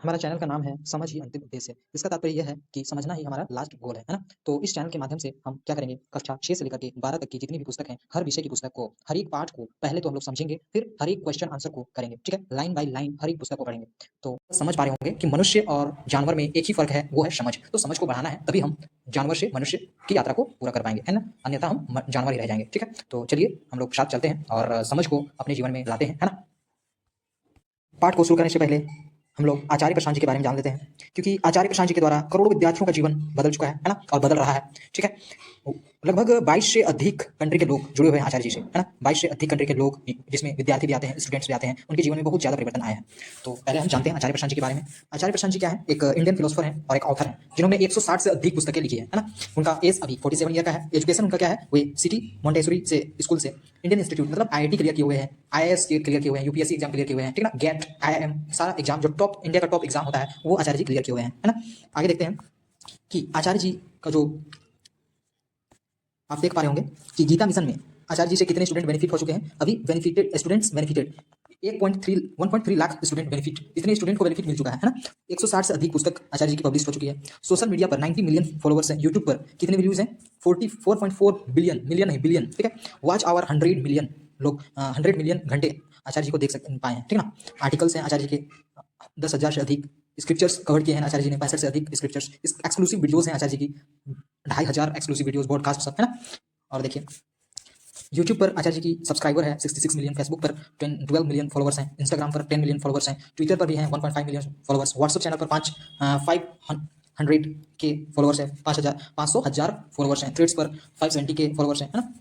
हमारा चैनल का नाम है समझ ही अंतिम उद्देश्य। इसका तात्पर्य यह है कि समझना ही हमारा लास्ट गोल है ना? तो इस चैनल के माध्यम से हम क्या करेंगे, कक्षा 6 से लेकर के 12 तक की जितनी भी पुस्तक हैं, हर विषय की पुस्तक को, हर एक पाठ को पहले तो हम लोग समझेंगे, फिर हर एक क्वेश्चन आंसर को करेंगे, ठीक है? लाइन बाय लाइन हर एक पुस्तक को पढ़ेंगे। तो समझ पा रहे होंगे कि मनुष्य और जानवर में एक ही फ़र्क है, वो है समझ। तो समझ को बढ़ाना है, तभी हम जानवर से मनुष्य की यात्रा को पूरा कर पाएँगे, है ना? अन्यथा हम जानवर ही रह जाएँगे, ठीक है? तो चलिए हम लोग साथ चलते हैं और समझ को अपने जीवन में लाते हैं, है ना? पाठ को शुरू करने से पहले हम लोग आचार्य प्रशांत जी के बारे में जान लेते हैं, क्योंकि आचार्य प्रशांत जी के द्वारा करोड़ों विद्यार्थियों का जीवन बदल चुका है ना? और बदल रहा है, ठीक है? लगभग 22 से अधिक कंट्री के लोग जुड़े हुए हैं आचार्य जी से, है ना? 22 से अधिक कंट्री के लोग, जिसमें विद्यार्थी भी आते हैं, स्टूडेंट्स भी आते हैं, उनके जीवन में बहुत ज़्यादा परिवर्तन आया है। तो पहले हम जानते हैं आचार्य प्रशांत जी के बारे में। आचार्य प्रशांत जी क्या है? एक इंडियन फिलोसोफर हैं और एक ऑथर हैं, जिन्होंने 160 से अधिक पुस्तकें लिखी है ना? उनका एज अभी 47 ईयर का है। एजुकेशन उनका क्या है? वे सिटी मॉन्टेसरी से स्कूल से इंडियन इंस्टीट्यूट मतलब आईआईटी क्लियर किए हुए हैं, आईएएस क्लियर किए हुए हैं, यूपीएससी एग्जाम क्लियर किए हुए हैं, ठीक है ना? गेट, आईआईएम सारा एग्जाम जो टॉप इंडिया का टॉप एग्जाम होता है, वो आचार्य जी क्लियर किए हुए हैं, है ना? आगे देखते हैं कि आचार्य जी का जो आप देख पा रहे होंगे कि गीता मिशन में आचार्य जी से कितने स्टूडेंट बेनिफिट हो चुके हैं। अभी benefited students benefited 1.3 lakh student benefit, इतने स्टूडेंट को बेनिफिट मिल चुका है ना? 160 से अधिक पुस्तक आचार्य जी की पब्लिश हो चुकी है। सोशल मीडिया पर 90 मिलियन फॉलोवर्स हैं। यूट्यूब पर कितने व्यूज हैं? 44.4 बिलियन, मिलियन नहीं बिलियन, ठीक है? वॉच आवर 100 मिलियन लोग, 100 मिलियन घंटे आचार्य जी को देख सकते पाए हैं, ठीक है ना? आर्टिकल्स हैं आचार्य जी के 10,000 से अधिक, स्क्रिप्चर्स कवर किए हैं आचार्य जी ने 65 से अधिक स्क्रिप्चर्स, एक्सक्लूसिव वीडियोस हैं आचार्य जी की 2,500 एक्सक्लूसिव वीडियोस, पॉडकास्ट सब, है ना? और देखिए यूट्यूब पर आचार्य जी की सब्सक्राइबर है 66 मिलियन, फेसबुक पर 12 मिलियन फॉलोवर्स हैं, इंस्टाग्राम पर 10 मिलियन फॉलोवर्स हैं, ट्विटर पर भी हैं 1.5 मिलियन फॉलोवर्स, व्हाट्सएप चैनल पर 500 के फॉलोवर्स है, 500,000 फॉलोवर्स हैं, थ्रेड्स पर 570 के फॉलोवर्स हैं, है ना?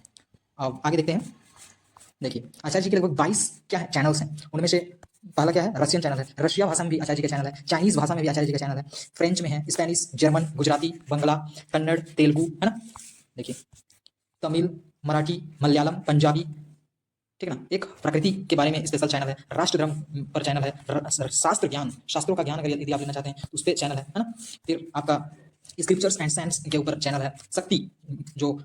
अब आगे देखते हैं। देखिए आचार्य जी के लगभग 22 क्या है चैनल्स हैं, उनमें से पहला क्या है? रशियन चैनल है, रशिया भाषा में भी आचार्य जी का चैनल है, चाइनीज भाषा में भी आचार्य जी का चैनल है, फ्रेंच में है, स्पेनिश, जर्मन, गुजराती, बंगला, कन्नड़, तेलुगु, है ना? देखिए तमिल, मराठी, मलयालम, पंजाबी, ठीक है ना? एक प्रकृति के बारे में स्पेशल चैनल है, राष्ट्र धर्म पर चैनल है, शास्त्र ज्ञान, शास्त्रों का ज्ञान अगर यदि आप लेना चाहते हैं तो उस पर चैनल है ना? फिर आपका स्क्रिप्चर्स एंड साइंस के ऊपर चैनल है, शक्ति जो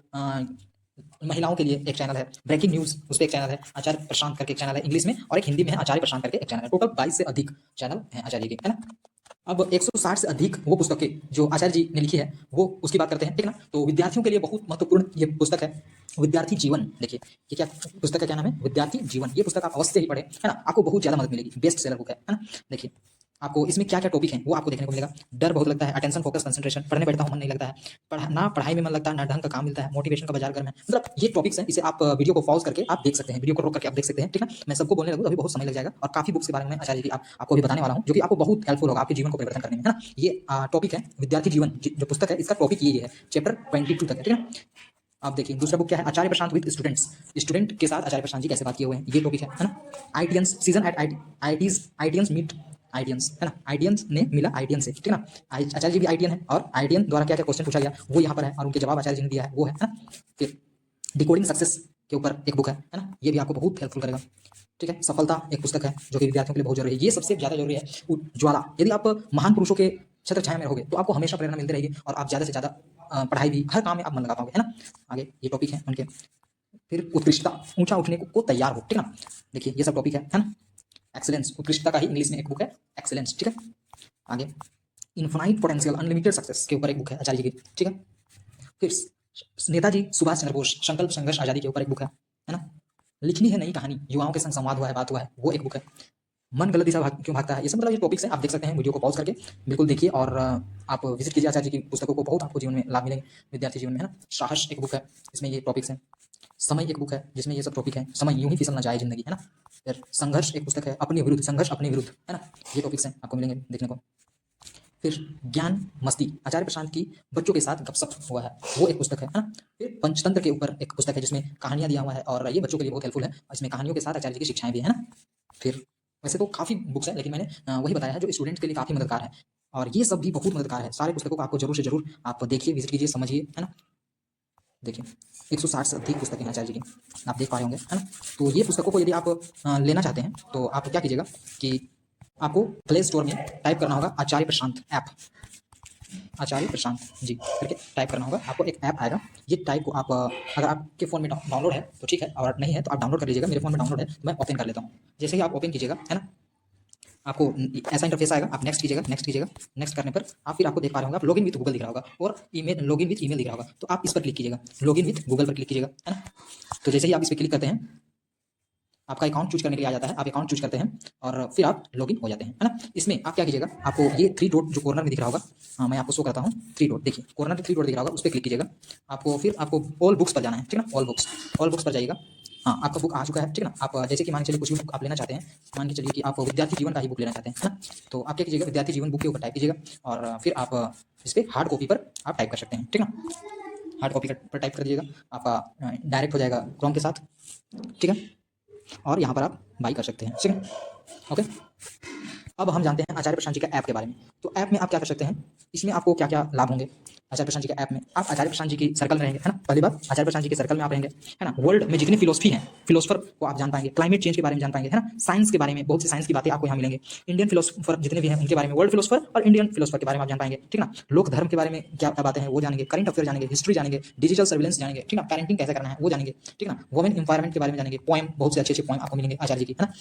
महिलाओं के लिए एक चैनल है, ब्रेकिंग न्यूज उस पर एक चैनल है, आचार्य प्रशांत करके एक चैनल है इंग्लिश में, और एक हिंदी में है आचार्य प्रशांत करके एक चैनल है। टोटल 22 से अधिक चैनल हैं आचार्य के, है ना? अब 160 से अधिक वो पुस्तकें जो आचार्य जी ने लिखी है, वो उसकी बात करते हैं, ठीक है ना? तो विद्यार्थियों के लिए बहुत महत्वपूर्ण ये पुस्तक है, विद्यार्थी जीवन। देखिए ये क्या पुस्तक का क्या नाम है? विद्यार्थी जीवन। ये पुस्तक आप अवश्य ही पढ़ें, है ना? आपको बहुत ज्यादा मदद मिलेगी, बेस्ट सेलर बुक है ना? देखिए आपको इसमें क्या क्या टॉपिक हैं वो आपको देखने को मिलेगा। डर बहुत लगता है, अटेंशन, फोकस, कंसंट्रेशन, पढ़ने बैठता हूँ मन नहीं लगता है, ना पढ़ाई में मन लगता है, ना ढंग का काम मिलता है, मोटिवेशन का बाजार गर्म है, मतलब ये टॉपिक्स हैं। इसे आप वीडियो को पॉज करके आप देख सकते हैं, वीडियो को रोक करके आप देख सकते हैं, ठीक है? मैं सबको बोलने लगूँ तो अभी बहुत समय लग जाएगा, और काफी बुक्स के बारे में आचार्य जी आपको अभी बताने वाला हूँ, जो कि आपको बहुत हेल्पफुल होगा आपके जीवन को परिवर्तन करने में, है ना? ये टॉपिक है विद्यार्थी जीवन, जो पुस्तक है इसका टॉपिक ये है, चैप्टर 22 तक है, ठीक है? आप देखिए दूसरा बुक क्या है? आचार्य प्रशांत विद स्टूडेंट्स, स्टूडेंट के साथ आचार्य प्रशांत जी कैसे बात किए हुए हैं, ये टॉपिक है ना? आईटीएंस सीजन एट आईटीएंस मीट आईटीएंस, है ना? आईटीएंस ने मिला आईटीएन से, ठीक है ना? आचार्य जी भी आईटीएन है, और आईटीएन द्वारा क्या क्या क्वेश्चन पूछा गया वो यहाँ पर है, और उनके जवाब आचार्य जी ने दिया है, वो है ना? फिर डिकोडिंग सक्सेस के ऊपर एक बुक है ना? ये भी आपको बहुत हेल्पफुल करेगा, ठीक है? सफलता एक पुस्तक है जो कि विद्यार्थियों के लिए बहुत जरूरी है, ये सबसे ज्यादा जरूरी है। ज्वाला, यदि आप महान पुरुषों के छत्र छाया में रहोगे तो आपको हमेशा प्रेरणा मिलती रहेगी, और आप ज्यादा से ज्यादा पढ़ाई भी, हर काम में आप मन लगा पाओगे, है ना? आगे ये टॉपिक है उनके। फिर उत्कृष्टता, ऊंचा उठने को तैयार हो, ठीक है ना? देखिए ये सब टॉपिक है ना? एक्सीलेंस, उत्कृष्टता का ही इंग्लिश में एक बुक है, एक्सीलेंस, ठीक है? आगे इन्फिनाइट पोटेंशियल, अनलिमिटेड सक्सेस के ऊपर एक बुक है आचार्य जी की, ठीक है? फिर नेताजी सुभाष चंद्र बोस, संकल्प संघर्ष आजादी के ऊपर एक बुक है ना? लिखनी है नई कहानी, युवाओं के संग संवाद हुआ है, बात हुआ है, वो एक बुक है। मन गलत दिशा क्यों भागता है, ये सब मतलब ये टॉपिक्स हैं, आप देख सकते हैं, वीडियो को पॉज करके बिल्कुल देखिए, और आप विजिट कीजिए आचार्य जी की पुस्तकों को, बहुत आपको जीवन में लाभ मिलेंगे विद्यार्थी जीवन में, है ना? साहस एक बुक है, इसमें ये टॉपिक्स हैं। समय एक बुक है जिसमें ये सब टॉपिक है, समय यूं ही फिसल ना जाए जिंदगी, है ना? फिर संघर्ष एक पुस्तक है, अपने विरुद्ध, संघर्ष अपने विरुद्ध, है ना? ये टॉपिक्स हैं आपको मिलेंगे देखने को। फिर ज्ञान मस्ती, आचार्य प्रशांत की बच्चों के साथ गपशप हुआ है, वो एक पुस्तक है ना? फिर पंचतंत्र के ऊपर एक पुस्तक है जिसमें कहानियां दिया हुआ है, और ये बच्चों के लिए बहुत हेल्पफुल है, इसमें कहानियों के साथ आचार्य जी की शिक्षाएं भी है ना? फिर वैसे तो काफी बुक्स है, लेकिन मैंने वही बताया है जो स्टूडेंट्स के लिए काफी मददगार है, और ये सब भी बहुत मददगार है। सारे पुस्तकों को आपको जरूर से जरूर आप देखिए, विजिट कीजिए, समझिए, है ना? देखिए 160 से अधिक पुस्तकें हैं आचार्य जी की, आप देख पा रहे होंगे, है ना? तो ये पुस्तकों को यदि आप लेना चाहते हैं तो आप क्या कीजिएगा कि आपको प्ले स्टोर में टाइप करना होगा आचार्य प्रशांत ऐप, आचार्य प्रशांत जी करके टाइप करना होगा, आपको एक ऐप आएगा। ये टाइप को आप अगर आपके फ़ोन में डाउनलोड है तो ठीक है, और नहीं है तो आप डाउनलोड कर लीजिएगा। मेरे फ़ोन में डाउनलोड है तो मैं ओपन कर लेता हूँ। जैसे ही आप ओपन कीजिएगा, है ना, आपको ऐसा इंटरफेस आएगा, आप नेक्स्ट कीजिएगा, नेक्स्ट कीजिएगा। नेक्स्ट करने पर आप फिर आपको देख पा रहे होंगे, आप लॉगिन विथ गूगल दिख रहा होगा और ईमेल, लॉगिन विथ ईमेल दिख रहा होगा, तो आप इस पर क्लिक कीजिएगा, लॉगिन विथ गूगल पर क्लिक कीजिएगा, है ना। तो जैसे ही आप इस पर क्लिक करते हैं, आपका अकाउंट चूज करने के लिए आ जाता है, आप अकाउंट चूज करते हैं और फिर आप लॉगिन हो जाते हैं, है ना। इसमें आप क्या कीजिएगा, आपको ये 3 डॉट जो कॉर्नर में दिख रहा होगा, हाँ मैं आपको शो करता हूँ, 3 डॉट देखिए, कॉर्नर में 3 डॉट दिख रहा होगा, उस पर क्लिक कीजिएगा। आपको फिर आपको ऑल बुक्स पर जाना है, ठीक है ना, ऑल बुक्स पर जाइएगा। हाँ, आपका बुक आ चुका है, ठीक है ना। आप जैसे कि मान के चलिए कुछ भी बुक आप लेना चाहते हैं, मान के चलिए कि आप विद्यार्थी जीवन का ही बुक लेना चाहते हैं, है ना। तो आप क्या कीजिएगा, विद्यार्थी जीवन बुक के ऊपर टाइप कीजिएगा और फिर आप इस पर हार्ड कॉपी पर आप टाइप कर सकते हैं, ठीक है ना। हार्ड कॉपी पर टाइप कर दीजिएगा, आपका डायरेक्ट हो जाएगा क्रोम के साथ, ठीक है। और यहाँ पर आप बाई कर सकते हैं, ठीक है, ओके। अब हम जानते हैं आचार्य प्रशांत जी का ऐप के बारे में। तो ऐप में आप क्या कर सकते हैं, इसमें आपको क्या क्या लाभ होंगे। आचार्य प्रशांत जी के ऐप में आप आचार्य प्रशांत जी की सर्कल में रहेंगे, है ना। पहली बात, आचार्य प्रशांत जी के सर्कल में आप रहेंगे, है ना। वर्ल्ड में जितनी फिलोसफी है, फिलोसफर को आप जान पाएंगे, क्लाइमेट चेंज के बारे में जान पाएंगे, है ना। साइंस के बारे में बहुत सी साइंस की बातें आपको यहाँ मिलेंगे। इंडियन फिलोसफर जितने भी हैं उनके बारे में, वर्ल्ड फिलोसफर और इंडियन फिलोसफर के बारे में आप जान पाएंगे, ठीक ना। लोक धर्म के बारे में क्या क्या बातें हैं वो जानेंगे, करंट अफेयर जानेंगे, हिस्ट्री जानेंगे, डिजिटल सर्विलेंस जानेंगे, ठीक ना। पेरेंटिंग कैसे करना है वो जानेंगे, ठीक ना। वुमेन एम्पावरमेंट के बारे में जानेंगे, पोएम, बहुत से अच्छे अच्छे पोएम आपको मिलेंगे आचार्य जी की, है ना।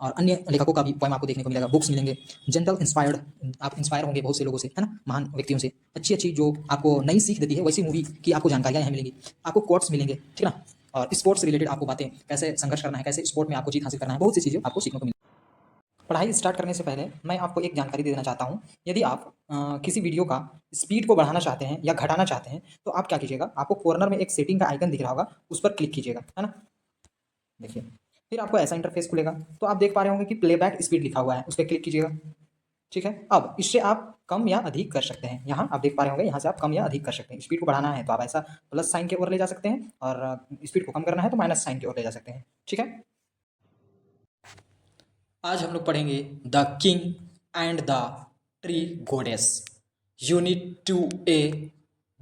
और अन्य लेखकों का भी पोएम आपको देखने को मिलेगा, बुक्स मिलेंगे, जनरल इंस्पायर्ड, आप इंस्पायर होंगे बहुत से लोगों से, है ना, महान व्यक्तियों से, अच्छी अच्छी जो आपको नई सीख देती है वैसी मूवी की आपको जानकारियाँ यहाँ मिलेंगी, आपको कोट्स मिलेंगे, ठीक ना। और स्पोर्ट्स से रिलेटेड आपको बातें, कैसे संघर्ष करना है, कैसे स्पोर्ट में आपको जीत हासिल करना है, बहुत सी चीज़ें आपको सीखने को मिलेगी। पढ़ाई स्टार्ट करने से पहले मैं आपको एक जानकारी दे देना चाहता हूँ। यदि आप किसी वीडियो का स्पीड को बढ़ाना चाहते हैं या घटाना चाहते हैं, तो आप क्या कीजिएगा, आपको कॉर्नर में एक सेटिंग का आइकन दिख रहा होगा, उस पर क्लिक कीजिएगा, है ना। देखिए, फिर आपको ऐसा इंटरफेस खुलेगा, तो आप देख पा रहे होंगे कि प्लेबैक स्पीड लिखा हुआ है, उस पर क्लिक कीजिएगा, ठीक है। अब इससे आप कम या अधिक कर सकते हैं, यहाँ आप देख पा रहे होंगे, यहाँ से आप कम या अधिक कर सकते हैं। स्पीड को बढ़ाना है तो आप ऐसा प्लस साइन की ओर ले जा सकते हैं और स्पीड को कम करना है तो माइनस साइन की ओर ले जा सकते हैं, ठीक है। आज हम लोग पढ़ेंगे the king and the tree गोडेस, unit 2A,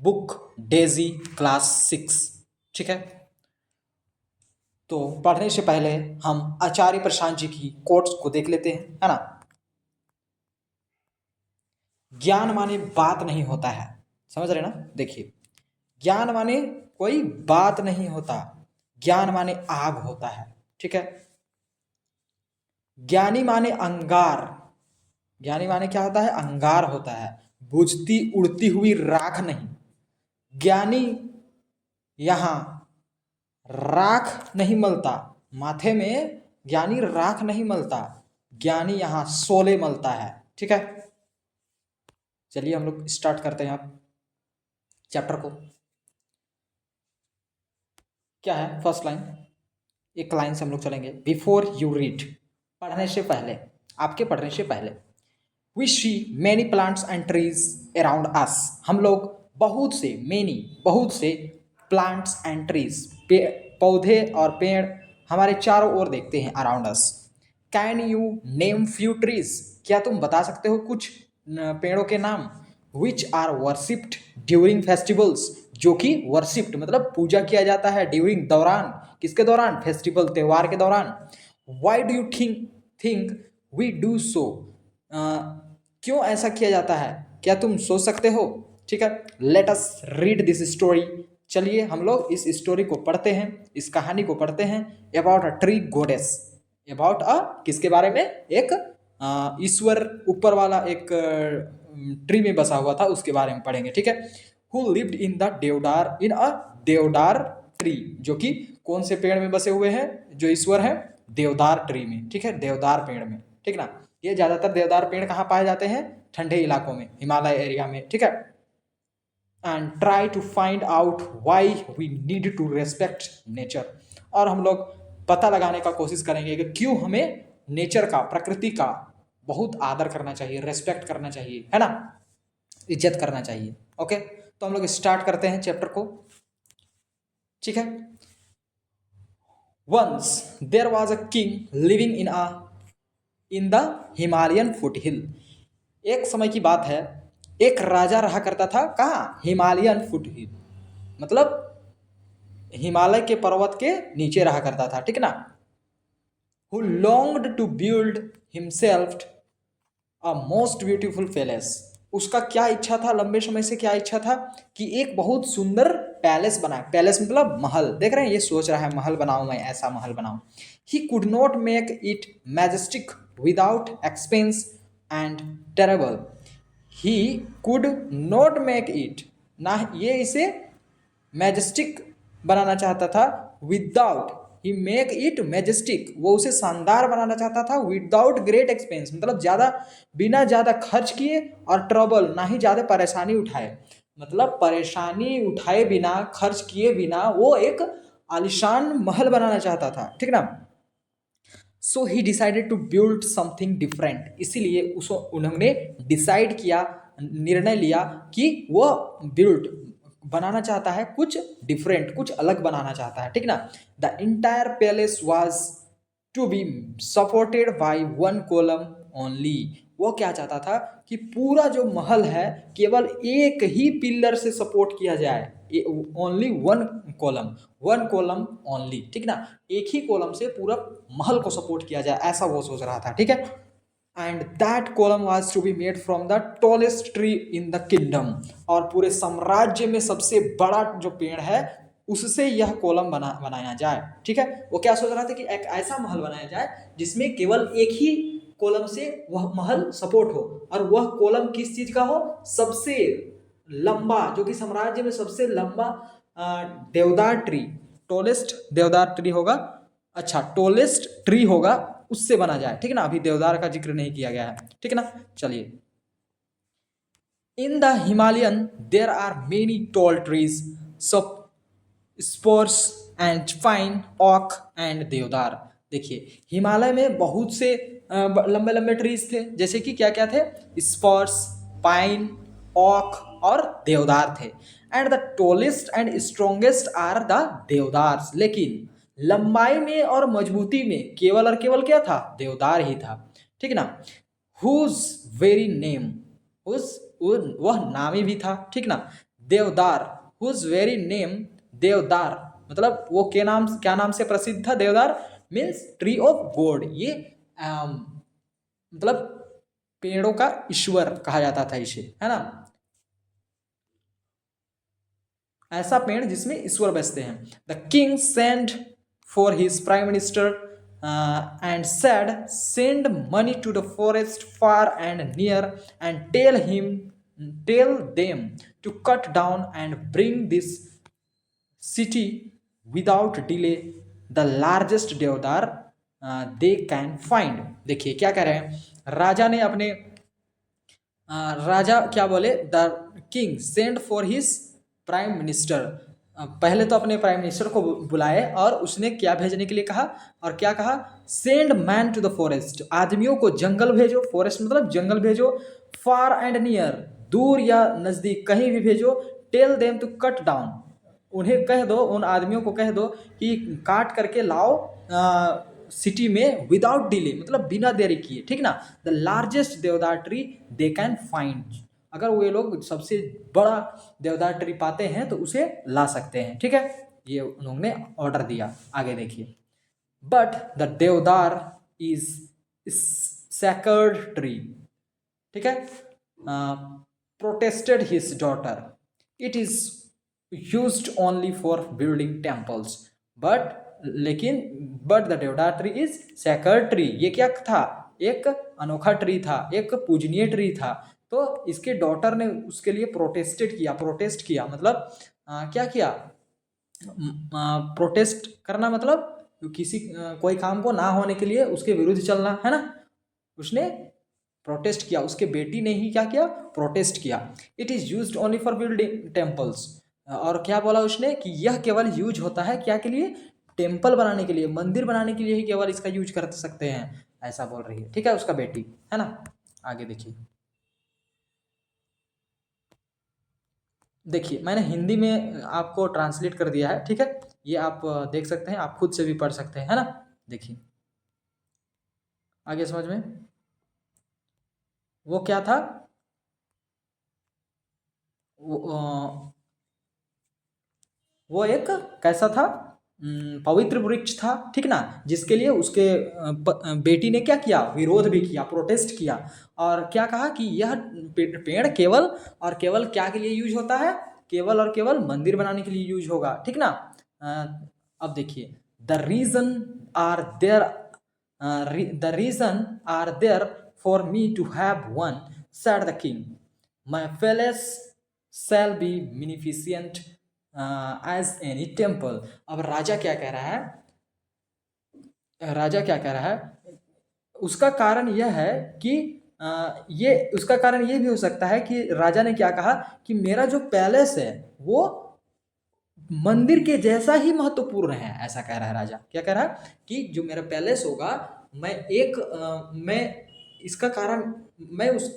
book Daisy, class 6, ठीक है। तो पढ़ने से पहले हम आचार्य प्रशांत जी की कोट्स को देख लेते हैं, है ना। ज्ञान माने बात नहीं होता है, समझ रहे ना। देखिए, ज्ञान माने कोई बात नहीं होता, ज्ञान माने आग होता है, ठीक है। ज्ञानी माने अंगार, ज्ञानी माने क्या होता है, अंगार होता है, बुझती उड़ती हुई राख नहीं। ज्ञानी यहाँ राख नहीं मलता, माथे में ज्ञानी राख नहीं मलता, ज्ञानी यहाँ शोले मलता है, ठीक है। चलिए हम लोग स्टार्ट करते हैं आप चैप्टर को। क्या है फर्स्ट लाइन, एक लाइन से हम लोग चलेंगे। बिफोर यू रीड, पढ़ने से पहले, आपके पढ़ने से पहले। We see many plants and trees around us, हम लोग बहुत से, मैनी बहुत से, प्लांट्स एंड ट्रीज, पौधे और पेड़ हमारे चारों ओर देखते हैं, around us. Can you name few trees, क्या तुम बता सकते हो कुछ पेड़ों के नाम। Which are worshipped during festivals, जो कि वर्शिप्ड मतलब पूजा किया जाता है, ड्यूरिंग दौरान, किसके दौरान, फेस्टिवल त्योहार के दौरान। Why do you think we do so, क्यों ऐसा किया जाता है, क्या तुम सोच सकते हो, ठीक है। Let us read this story, चलिए हम लोग इस स्टोरी को पढ़ते हैं, इस कहानी को पढ़ते हैं। About a tree गोडेस, about a, किसके बारे में, एक ईश्वर ऊपर वाला एक ट्री में बसा हुआ था, उसके बारे में पढ़ेंगे, ठीक है। हु लिव्ड इन द देवदार, इन अ देवदार ट्री, जो कि कौन से पेड़ में बसे हुए हैं, जो ईश्वर है, देवदार ट्री में, ठीक है, देवदार पेड़ में, ठीक ना। ये ज्यादातर देवदार पेड़ कहाँ पाए जाते हैं, ठंडे इलाकों में, हिमालय एरिया में, ठीक है। And try to find out why we need to respect nature, और हम लोग पता लगाने का कोशिश करेंगे कि क्यों हमें नेचर का, प्रकृति का बहुत आदर करना चाहिए, रेस्पेक्ट करना चाहिए, है ना, इज्जत करना चाहिए, ओके। तो हम लोग स्टार्ट करते हैं चैप्टर को, ठीक है। Once there was a king living in the Himalayan foothill, एक समय की बात है, एक राजा रहा करता था, कहाँ, हिमालयन फुटहिल, मतलब हिमालय के पर्वत के नीचे रहा करता था, ठीक ना। Who longed to build himself a most beautiful palace, उसका क्या इच्छा था, लंबे समय से क्या इच्छा था कि एक बहुत सुंदर पैलेस बनाए, पैलेस मतलब महल, देख रहे हैं, ये सोच रहा है महल बनाऊं मैं, ऐसा महल बनाऊं। He could not make it majestic without expense and terrible. He could not make it, ना ये इसे मैजेस्टिक बनाना चाहता था, without, he make it majestic, वो उसे शानदार बनाना चाहता था, विदाउट ग्रेट एक्सपेंस, मतलब ज़्यादा, बिना ज़्यादा खर्च किए, और ट्रबल, ना ही ज़्यादा परेशानी उठाए, मतलब परेशानी उठाए बिना, खर्च किए बिना वो एक आलिशान महल बनाना चाहता था, ठीक ना। So he decided to build something different, इसीलिए उसको उन्होंने डिसाइड किया, निर्णय लिया कि वो बिल्ड बनाना चाहता है कुछ डिफरेंट, कुछ अलग बनाना चाहता है, ठीक ना। The entire palace was to be supported by one column only, वो क्या चाहता था कि पूरा जो महल है केवल एक ही पिलर से सपोर्ट किया जाए, ओनली वन कॉलम ओनली, ठीक ना, एक ही कॉलम से पूरा महल को सपोर्ट किया जाए, ऐसा वो सोच रहा था, ठीक है। And that column was to be made from the tallest tree in the kingdom, और पूरे साम्राज्य में सबसे बड़ा जो पेड़ है उससे यह कॉलम बनाया जाए, ठीक है। वो क्या सोच रहा था कि एक ऐसा महल बनाया जाए जिसमें केवल एक ही कॉलम से वह महल सपोर्ट हो, और वह कॉलम किस चीज का हो, सबसे लंबा, जो कि साम्राज्य में सबसे लंबा देवदार ट्री, टॉलेस्ट देवदार ट्री होगा, अच्छा टॉलेस्ट ट्री होगा, उससे बना जाए, ठीक है ना। अभी देवदार का जिक्र नहीं किया गया है, ठीक है ना। चलिए, in the Himalayan there are many tall trees, spruce and fine oak and deodar. देखिए, हिमालय में बहुत से लंबे लंबे ट्रीज थे, जैसे कि क्या क्या थे, स्पर्स, पाइन, ऑक और देवदार थे। And the tallest and strongest are the deodars, लेकिन लंबाई में और मजबूती में केवल और केवल क्या था, देवदार ही था, ठीक ना। हुज वेरी नेम, उस वह नामी भी था, ठीक ना, देवदार, हुज वेरी नेम देवदार, मतलब वो क्या नाम से प्रसिद्ध था, देवदार मीन्स ट्री ऑफ गॉड, ये मतलब पेड़ों का ईश्वर कहा जाता था इसे, है ना, ऐसा पेड़ जिसमें ईश्वर बसते हैं। The king send for his prime minister and said, send money to the forest far and near and tell them to cut down and bring this city without delay the largest deodar they can find. देखिए क्या कह रहे हैं, राजा ने अपने राजा क्या बोले, the king send for his prime minister, पहले तो अपने प्राइम मिनिस्टर को बुलाए और उसने क्या भेजने के लिए कहा, और क्या कहा, send man to the forest, आदमियों को जंगल भेजो, फॉरेस्ट मतलब जंगल भेजो, फार एंड नियर, दूर या नज़दीक कहीं भी भेजो, tell them to cut down, उन्हें कह दो, उन आदमियों को कह दो कि काट करके लाओ सिटी में विदाउट डिले, मतलब बिना देरी किए, ठीक ना, द लार्जेस्ट देवदार ट्री दे कैन फाइंड, अगर वो लोग सबसे बड़ा देवदार ट्री पाते हैं तो उसे ला सकते हैं, ठीक है, ये उन्होंने ऑर्डर दिया। आगे देखिए, but the deodar is sacred tree, ठीक है, protested his daughter, it is used only for building temples, but the देवदार ट्री इज सैकर्ड ट्री, ये क्या था, एक अनोखा ट्री था, एक पूजनीय ट्री था, तो इसके डॉटर ने उसके लिए प्रोटेस्ट किया, मतलब क्या किया, प्रोटेस्ट करना मतलब किसी कोई काम को ना होने के लिए उसके विरुद्ध चलना, है ना, उसने प्रोटेस्ट किया, उसके बेटी ने ही क्या किया, प्रोटेस्ट किया। It is used only for building temples, और क्या बोला उसने कि यह केवल यूज होता है क्या के लिए, टेम्पल बनाने के लिए, मंदिर बनाने के लिए ही केवल इसका यूज कर सकते हैं, ऐसा बोल रही है, ठीक है, उसका बेटी, है ना। आगे देखिए, देखिए मैंने हिंदी में आपको ट्रांसलेट कर दिया है, ठीक है, ये आप देख सकते हैं, आप खुद से भी पढ़ सकते हैं, है ना। देखिए आगे समझ में, वो क्या था, वो एक कैसा था, पवित्र वृक्ष था, ठीक ना, जिसके लिए उसके बेटी ने क्या किया, विरोध भी किया, प्रोटेस्ट किया, और क्या कहा कि यह पेड़ केवल और केवल क्या के लिए यूज होता है, केवल और केवल मंदिर बनाने के लिए यूज होगा, ठीक ना। अब देखिए, the reason are there the reason are there for me to have one, said the king. My palace shall be magnificent as any temple. अब राजा क्या कह रहा है, राजा क्या कह रहा है, उसका कारण यह है कि ये उसका कारण ये भी हो सकता है कि राजा ने क्या कहा कि मेरा जो पैलेस है वो मंदिर के जैसा ही महत्वपूर्ण है, ऐसा कह रहा है राजा। क्या कह रहा है कि जो मेरा पैलेस होगा, मैं इसका कारण, मैं उस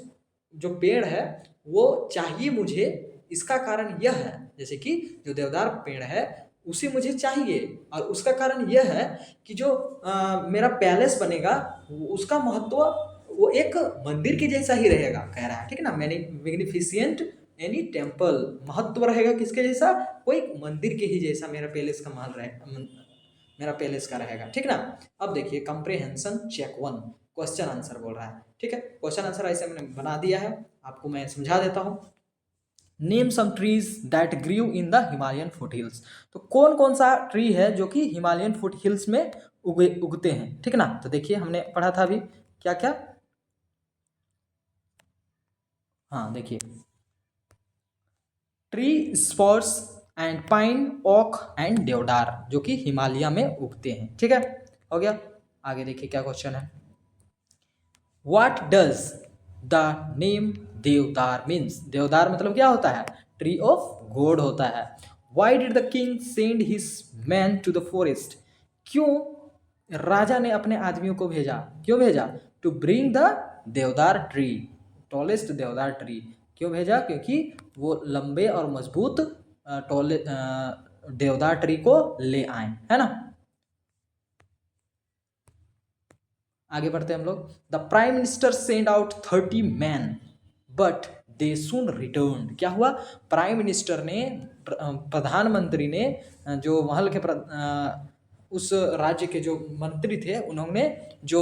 जो पेड़ है वो चाहिए मुझे, इसका कारण यह है, जैसे कि जो देवदार पेड़ है उसे मुझे चाहिए, और उसका कारण यह है कि जो मेरा पैलेस बनेगा उसका महत्व वो एक मंदिर के जैसा ही रहेगा, कह रहा है, ठीक है ना। मैग्निफिसेंट एनी टेम्पल, महत्व रहेगा किसके जैसा, कोई मंदिर के ही जैसा मेरा पैलेस का महल रहे, मेरा पैलेस का रहेगा, ठीक ना। अब देखिए कंप्रेहेंशन चेक 1, क्वेश्चन आंसर बोल रहा है, ठीक है। क्वेश्चन आंसर ऐसे मैंने बना दिया है, आपको मैं समझा देता हूँ। Name some trees that grieve in the Himalayan foot hills, तो कौन कौन सा ट्री है जो कि हिमालयन फुट हिल्स में उगते हैं, ठीक ना। तो देखिए हमने पढ़ा था अभी क्या क्या, हाँ देखिए, tree spruce and pine, oak and deodar, जो कि हिमालय में उगते हैं, ठीक है, हो गया। आगे देखिए क्या क्वेश्चन है, व्हाट डज द नेम देवदार मीन्स, देवदार मतलब क्या होता है, ट्री ऑफ गॉड होता है। Why did the king send his man to the forest, क्यों राजा ने अपने आदमियों को भेजा, क्यों भेजा, टू ब्रिंग द देवदार ट्री, टॉलेस्ट देवदार ट्री, क्यों भेजा, क्योंकि वो लंबे और मजबूत देवदार ट्री को ले आए, है ना। आगे बढ़ते हैं हम लोग। The prime minister send out 30 man but they soon return, क्या हुआ, प्राइम मिनिस्टर ने, प्रधानमंत्री ने, जो महल के उस राज्य के जो मंत्री थे उन्होंने जो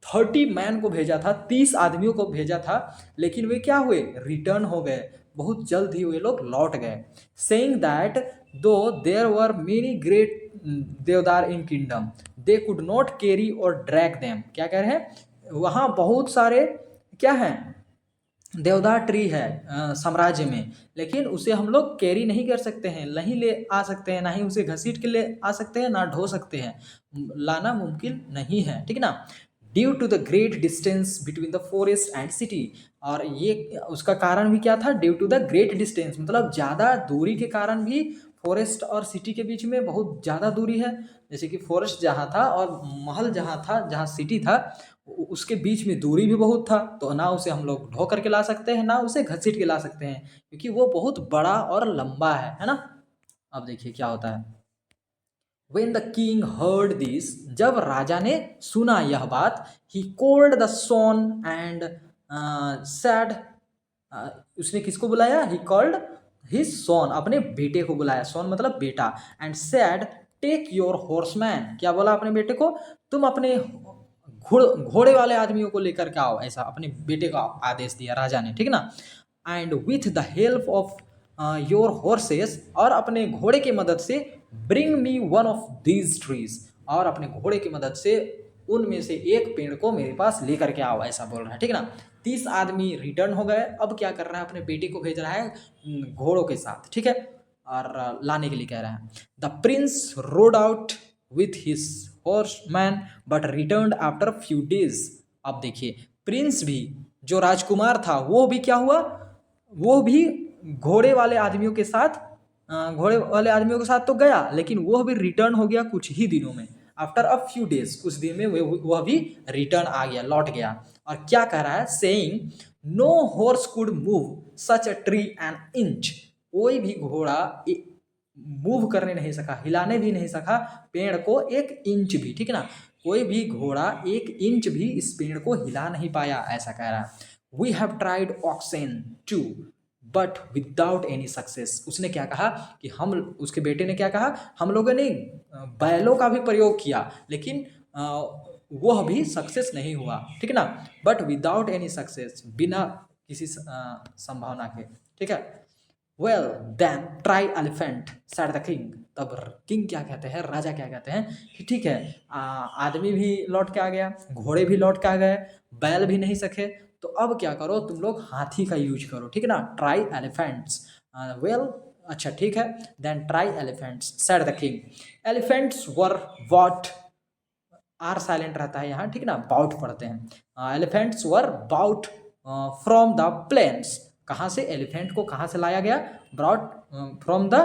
30 मैन को भेजा था, 30 आदमियों को भेजा था, लेकिन वे क्या हुए, रिटर्न हो गए, बहुत जल्द ही वे लोग लौट गए। सेइंग दैट दो देयर वर मेनी ग्रेट देवदार इन kingdom they could not carry और ड्रैग देम, क्या कह रहे हैं, वहाँ बहुत सारे क्या हैं, देवदार ट्री है साम्राज्य में, लेकिन उसे हम लोग कैरी नहीं कर सकते हैं, नहीं ले आ सकते हैं, ना ही उसे घसीट के ले आ सकते हैं, ना ढो सकते हैं, लाना मुमकिन नहीं है, ठीक ना। Due to the great distance between the forest and city, और ये उसका कारण भी क्या था, due to the great distance मतलब ज़्यादा दूरी के कारण भी फॉरेस्ट और सिटी के बीच में बहुत ज़्यादा दूरी है, जैसे कि फॉरेस्ट जहाँ था और महल जहाँ था, जहाँ सिटी था, उसके बीच में दूरी भी बहुत था, तो ना उसे हम लोग ढो करके ला सकते हैं, ना उसे घसीट के ला सकते हैं, क्योंकि वो बहुत बड़ा और लंबा है ना। अब देखिए क्या होता है, When the king heard this, जब राजा ने सुना यह बात, he called the son and said, उसने किसको बुलाया, he called his son, अपने बेटे को बुलाया, son मतलब बेटा, and said take your horseman, क्या बोला अपने बेटे को, तुम अपने घोड़े वाले आदमियों को लेकर के आओ, ऐसा अपने बेटे का आदेश दिया राजा ने, ठीक ना। And with the help of your horses, और अपने घोड़े की मदद से, bring me one of these trees, और अपने घोड़े की मदद से उनमें से एक पेड़ को मेरे पास लेकर के आओ, ऐसा बोल रहा है, ठीक ना। 30 आदमी रिटर्न हो गए, अब क्या कर रहा है, अपने बेटे को भेज रहा है घोड़ों के साथ, ठीक है, और लाने के लिए कह रहा है। The Prince road out with his horseman but return after few days, अब देखिए प्रिंस भी, जो राजकुमार था वो भी क्या हुआ, वो भी घोड़े वाले आदमियों के साथ, घोड़े वाले आदमियों के साथ तो गया, लेकिन वह भी रिटर्न हो गया कुछ ही दिनों में, आफ्टर अ फ्यू डेज, कुछ दिन में वह भी रिटर्न आ गया, लौट गया, और क्या कह रहा है, saying no horse could move such a tree an inch, कोई भी घोड़ा मूव करने नहीं सका, हिलाने भी नहीं सका पेड़ को 1 इंच भी, ठीक है ना, कोई भी घोड़ा 1 इंच भी इस पेड़ को हिला नहीं पाया, ऐसा कह रहा है। We have tried oxen too but without any success, उसने क्या कहा कि हम, उसके बेटे ने क्या कहा, हम लोगों ने बैलों का भी प्रयोग किया, लेकिन वह भी सक्सेस नहीं हुआ, ठीक है ना, बट विदाउट एनी सक्सेस, बिना किसी संभावना के, ठीक है। Well then try elephant said the king. तब किंग क्या कहते हैं, राजा क्या कहते हैं कि ठीक है, आदमी भी लौट के आ गया, घोड़े भी लौट के आ गए, बैल भी नहीं सके, तो अब क्या करो तुम लोग, हाथी का यूज करो, ठीक है ना, ट्राई एलिफेंट्स। वेल अच्छा ठीक है, then try elephants said the king. Elephants were what, are silent रहता है यहाँ, ठीक है ना, बाउट पढ़ते हैं। Elephants were brought from the plains. कहाँ से, एलिफेंट को कहाँ से लाया गया, ब्रॉट फ्रॉम द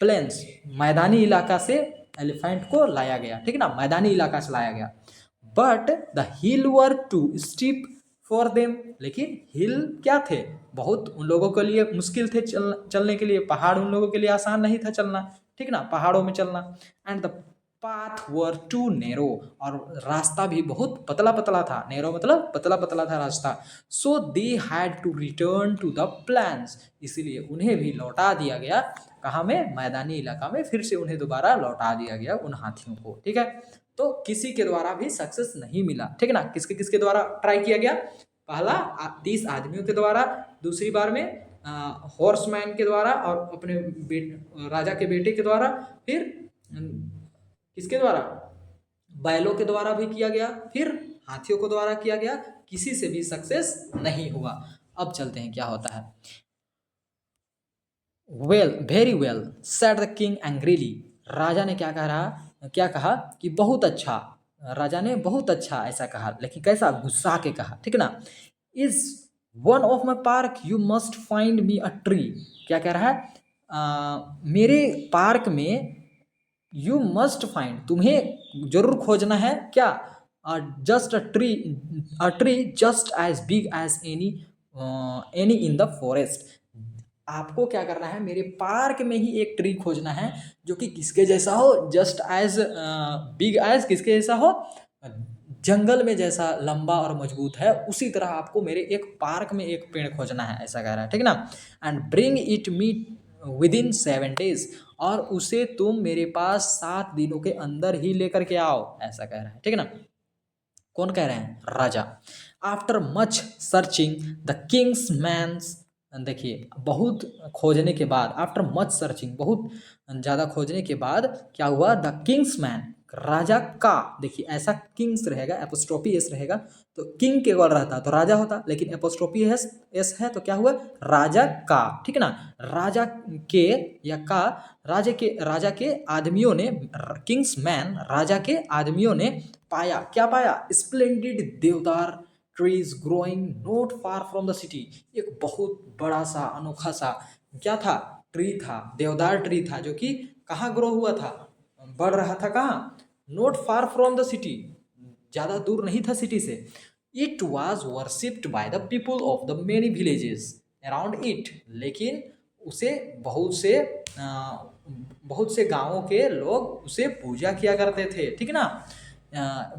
प्लेन्स, मैदानी इलाका से एलिफेंट को लाया गया, ठीक है ना, मैदानी इलाका से लाया गया। But the hill were too steep for them, लेकिन हिल क्या थे, बहुत उन लोगों के लिए मुश्किल थे चलने के लिए, पहाड़ उन लोगों के लिए आसान नहीं था चलना, ठीक ना, पहाड़ों में चलना। And the path were too narrow, और रास्ता भी बहुत पतला पतला था, नेरो मतलब पतला पतला था रास्ता। So they had to return to the plains, इसीलिए उन्हें भी लौटा दिया गया, कहाँ में, मैदानी इलाका में, फिर से उन्हें दोबारा लौटा दिया गया उन हाथियों को, ठीक है। तो किसी के द्वारा भी सक्सेस नहीं मिला, ठीक है ना, किसके किसके द्वारा ट्राई किया गया, पहला 30 आदमियों के द्वारा, दूसरी बार में हॉर्समैन के द्वारा और अपने राजा के बेटे के द्वारा, फिर किसके द्वारा, बैलों के द्वारा भी किया गया, फिर हाथियों के द्वारा किया गया, किसी से भी सक्सेस नहीं हुआ। अब चलते हैं क्या होता है। Well very well said the king angrily, राजा ने क्या कहा कि बहुत अच्छा, राजा ने बहुत अच्छा ऐसा कहा, लेकिन कैसा, गुस्सा के कहा, ठीक है ना। Is one of my park you must find me a tree, क्या कह रहा है, मेरे पार्क में यू मस्ट फाइंड, तुम्हें जरूर खोजना है क्या, just a tree just as big as any in the forest, आपको क्या करना है, मेरे पार्क में ही एक ट्री खोजना है जो कि किसके जैसा हो, जस्ट एज बिग एज, किसके जैसा हो, जंगल में जैसा लंबा और मजबूत है, उसी तरह आपको मेरे एक पार्क में एक पेड़ खोजना है, ऐसा कह रहा है, ठीक है ना। And bring it me with in 7 days, और उसे तुम मेरे पास 7 दिनों के अंदर ही लेकर के आओ, ऐसा कह रहा है, ठीक है ना। कौन कह रहे हैं, राजा। After much searching the king's men, देखिए बहुत खोजने के बाद, आफ्टर मच सर्चिंग, बहुत ज़्यादा खोजने के बाद क्या हुआ, द किंग्स मैन, राजा का, देखिए ऐसा किंग्स रहेगा, एपोस्ट्रोफी एस रहेगा, तो किंग केवल रहता तो राजा होता, लेकिन एपोस्ट्रोफी एस है तो क्या हुआ, राजा का, ठीक है ना, राजा के या का, राजा के आदमियों ने, किंग्स मैन, राजा के आदमियों ने पाया, क्या पाया, स्प्लेंडेड देवदार trees growing not far from the city, एक बहुत बड़ा सा अनोखा सा क्या था, ट्री था, देवदार ट्री था, जो कि कहाँ ग्रो हुआ था, बढ़ रहा था कहाँ, not far from the city, ज़्यादा दूर नहीं था सिटी से। It was worshipped by the people of the many villages around it, लेकिन उसे बहुत से गांवों के लोग उसे पूजा किया करते थे, ठीक है ना।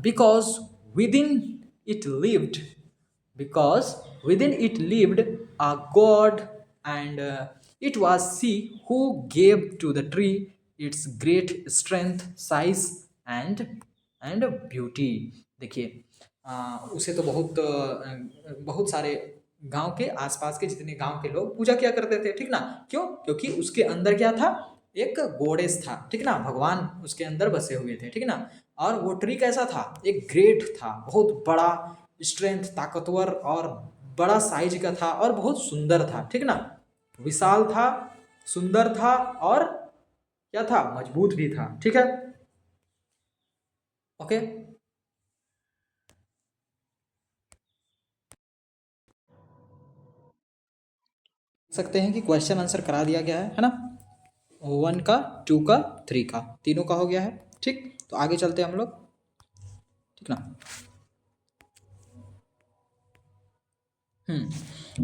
Because with in it lived, because within it lived a god, and it was she who gave to the tree its great strength, size and beauty। देखिए उसे तो बहुत सारे गांव के आसपास के जितने गांव के लोग पूजा किया करते थे, ठीक ना, क्यों, क्योंकि उसके अंदर क्या था, एक गोडेस था, ठीक ना, भगवान उसके अंदर बसे हुए थे, ठीक ना। और वो ट्री कैसा था, एक ग्रेट था, बहुत बड़ा, स्ट्रेंथ, ताकतवर और बड़ा साइज का था, और बहुत सुंदर था, ठीक ना, विशाल था, सुंदर था, और क्या था, मजबूत भी था, ठीक है, ओके। सकते हैं कि क्वेश्चन आंसर करा दिया गया है ना, 1 का, 2 का, 3 का, तीनों का हो गया है, ठीक। तो आगे चलते हैं हम लोग, ठीक ना।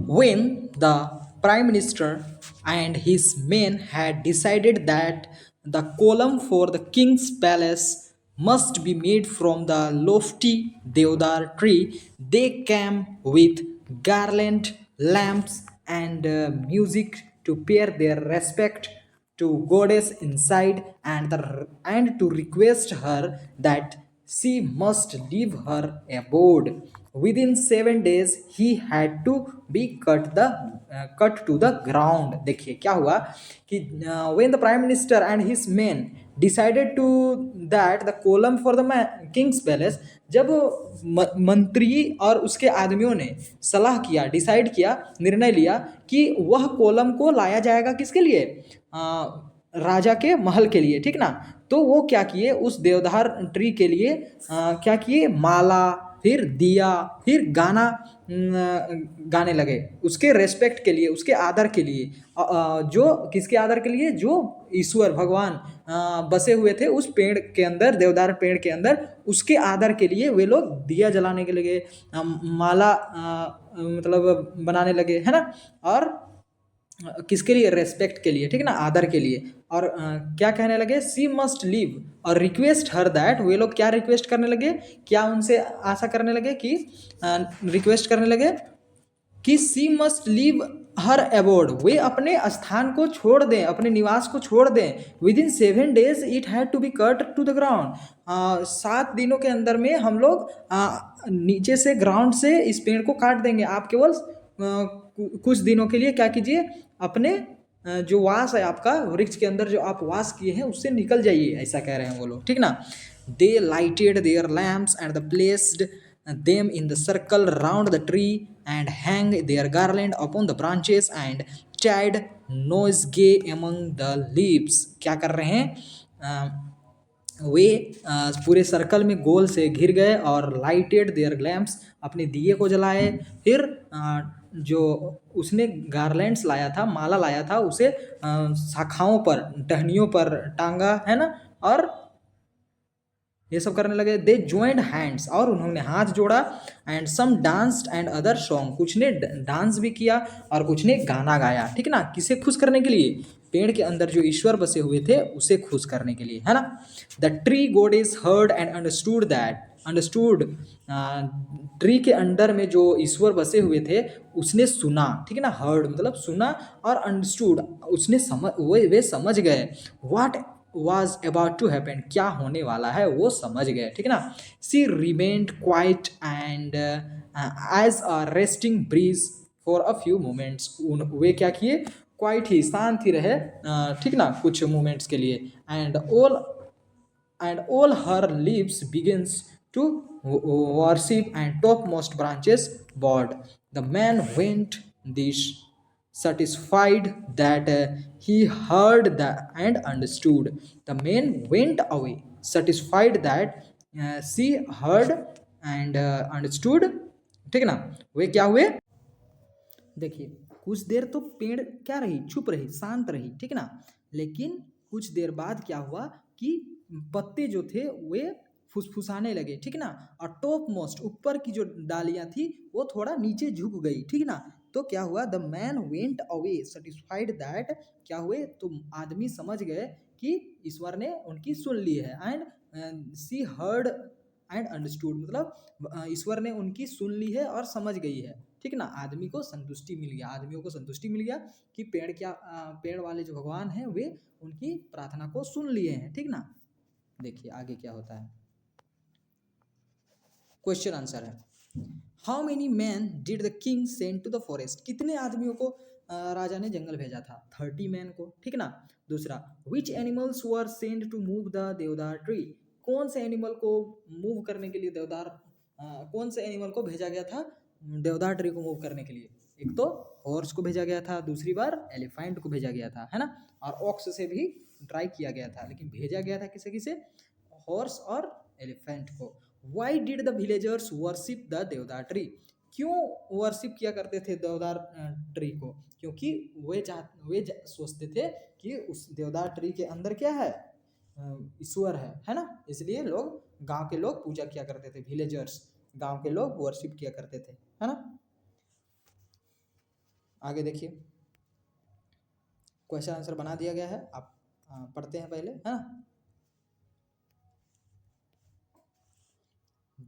When the prime minister and his men had decided that the column for the king's palace must be made from the lofty deodar tree, they came with garland, lamps, and music to pay their respect to goddess inside, and to request her that she must leave her abode. within 7 days he had to be cut to the ground. देखिए क्या हुआ कि when the prime minister and his men decided to that the column for the king's palace, जब मंत्री और उसके आदमियों ने सलाह किया, डिसाइड किया, निर्णय लिया कि वह कोलम को लाया जाएगा किसके लिए, राजा के महल के लिए, ठीक ना। तो वो क्या किए, उस देवदार ट्री के लिए क्या किए, माला, फिर दिया, फिर गाना गाने लगे उसके रेस्पेक्ट के लिए, उसके आदर के लिए, जो किसके आदर के लिए, जो ईश्वर भगवान बसे हुए थे उस पेड़ के अंदर, देवदार पेड़ के अंदर, उसके आदर के लिए वे लोग दिया जलाने के लगे, माला मतलब बनाने लगे, है ना। और किसके लिए, रेस्पेक्ट के लिए, ठीक है ना, आदर के लिए। और क्या कहने लगे, सी मस्ट लीव और रिक्वेस्ट हर दैट, वे लोग क्या रिक्वेस्ट करने लगे, क्या उनसे आशा करने लगे कि रिक्वेस्ट करने लगे कि सी मस्ट लीव हर अबोर्ड, वे अपने स्थान को छोड़ दें, अपने निवास को छोड़ दें। Within 7 days it had to be cut to the ground, 7 दिनों के अंदर में हम लोग नीचे से, ग्राउंड से इस पेड़ को काट देंगे। आप केवल कुछ दिनों के लिए क्या कीजिए, अपने जो वास है आपका वृक्ष के अंदर, जो आप वास किए हैं उससे निकल जाइए, ऐसा कह रहे हैं वो लोग, ठीक ना। They lighted their lamps and the placed them in the circle round the tree and hang their garland upon the branches and tied nosegay among the leaves। क्या कर रहे हैं, वे पूरे सर्कल में गोल से घिर गए और लाइटेड देयर लैम्प्स, अपने दिए को जलाए, फिर जो उसने गार्लैंड्स लाया था, माला लाया था, उसे शाखाओं पर, टहनियों पर टांगा, है ना, और ये सब करने लगे। दे ज्वाइंड हैंड्स, और उन्होंने हाथ जोड़ा, and some danced and other song, कुछ ने डांस भी किया और कुछ ने गाना गाया, ठीक ना। किसे खुश करने के लिए, पेड़ के अंदर जो ईश्वर बसे हुए थे उसे खुश करने के लिए, है ना। The tree goddess heard and understood that, understood, tree के अंदर में जो ईश्वर बसे हुए थे उसने सुना, ठीक है ना। हर्ड मतलब सुना, और अंडरस्टूड उसने समझ, वे समझ गए, what was about to happen, क्या होने वाला है वो समझ गए, ठीक है ना। she remained quiet and as a resting breeze for a few moments, वे क्या किए, क्वाइट ही, शांत ही रहे, ठीक ना, कुछ मोमेंट्स के लिए। and all her leaves begins to worship and topmost branches bowed। the man went this satisfied that he heard and understood। the man went away satisfied that she heard and understood, ठीक है ना। वे क्या हुए, देखिए कुछ देर तो पेड़ क्या रही, चुप रही, शांत रही, ठीक है ना। लेकिन कुछ देर बाद क्या हुआ कि पत्ते जो थे वे फुसफुसाने लगे, ठीक है ना। और टॉप मोस्ट, ऊपर की जो डालियां थी वो थोड़ा नीचे झुक गई, ठीक है ना। तो क्या हुआ, the man went away satisfied that, क्या हुए, तो आदमी समझ गए कि ईश्वर ने उनकी सुन ली है, and she heard and understood, मतलब ईश्वर ने उनकी सुन ली है और समझ गई है, ठीक है ना। आदमी को संतुष्टि मिल गया, आदमियों को संतुष्टि मिल गया कि पेड़ क्या, पेड़ वाले जो भगवान हैं वे उनकी प्रार्थना को सुन लिए हैं, ठीक ना। देखिए आगे क्या होता है, क्वेश्चन आंसर है, how many man did the king send to the forest, कितने आदमियों को राजा ने जंगल भेजा था, 30 मैन को, ठीक ना। दूसरा, which animals were send to move the देवदार ट्री, कौन से एनिमल को मूव करने के लिए देवदार, कौन से एनिमल को भेजा गया था देवदार ट्री को मूव करने के लिए, एक तो हॉर्स को भेजा गया था, दूसरी बार एलिफेंट को भेजा गया था, है ना। और ऑक्स से भी ट्राई किया गया था, लेकिन भेजा गया था किसे किसे, हॉर्स और एलिफेंट को। Y did the villagers worship the देवदार ट्री, क्यों वर्शिप किया करते थे देवदार ट्री को, क्योंकि वे सोचते थे कि उस देवदार ट्री के अंदर क्या है, ईश्वर है ना। इसलिए लोग, गांव के लोग पूजा किया करते थे, विलेजर्स, गांव के लोग वर्शिप किया करते थे, है ना। आगे देखिए, क्वेश्चन आंसर बना दिया गया है, आप पढ़ते हैं पहले, है ना।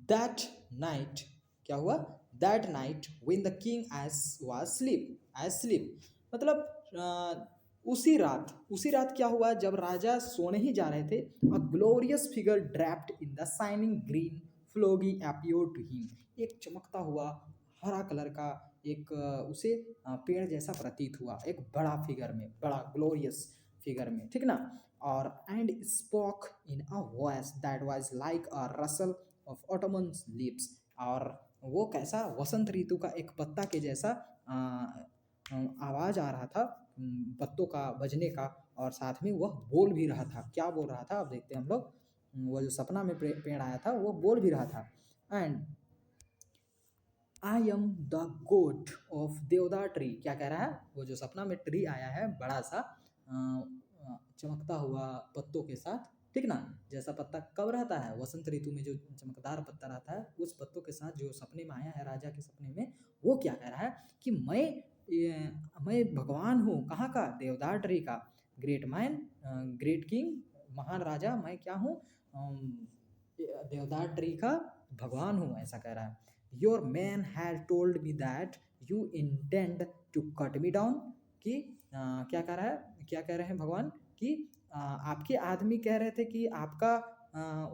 दैट नाइट, क्या हुआ, that night when the king was sleep, मतलब उसी रात क्या हुआ, जब राजा सोने ही जा रहे थे, a glorious figure draped in the shining green foliage appeared to him, एक चमकता हुआ हरा कलर का एक उसे पेड़ जैसा प्रतीत हुआ, एक बड़ा फिगर में, बड़ा ग्लोरियस फिगर में, ठीक ना। और and spoke in a voice that was like a Russell of ottoman leaves, और वो कैसा वसंत ऋतु का एक पत्ता के जैसा आवाज आ रहा था पत्तों का बजने का, और साथ में वह बोल भी रहा था। क्या बोल रहा था अब देखते हैं हम लोग। वो जो सपना में पेड़ आया था वो बोल भी रहा था। एंड आई एम द गोड ऑफ देवदार ट्री, क्या कह रहा है, वो जो सपना में ट्री आया है बड़ा सा चमकता हुआ पत्तों के साथ, ठीक ना, जैसा पत्ता कब रहता है, वसंत ऋतु में जो चमकदार पत्ता रहता है उस पत्तों के साथ जो सपने में आया है राजा के सपने में, वो क्या कह रहा है कि मैं भगवान हूँ, कहाँ का, देवदार ट्री का, ग्रेट मैन, ग्रेट किंग, महान राजा मैं क्या हूँ, देवदार ट्री का भगवान हूँ, ऐसा कह रहा है। Your man has told me that you intend to cut me down, कि क्या कह रहा है, क्या कह रहे हैं भगवान कि आपके आदमी कह रहे थे कि आपका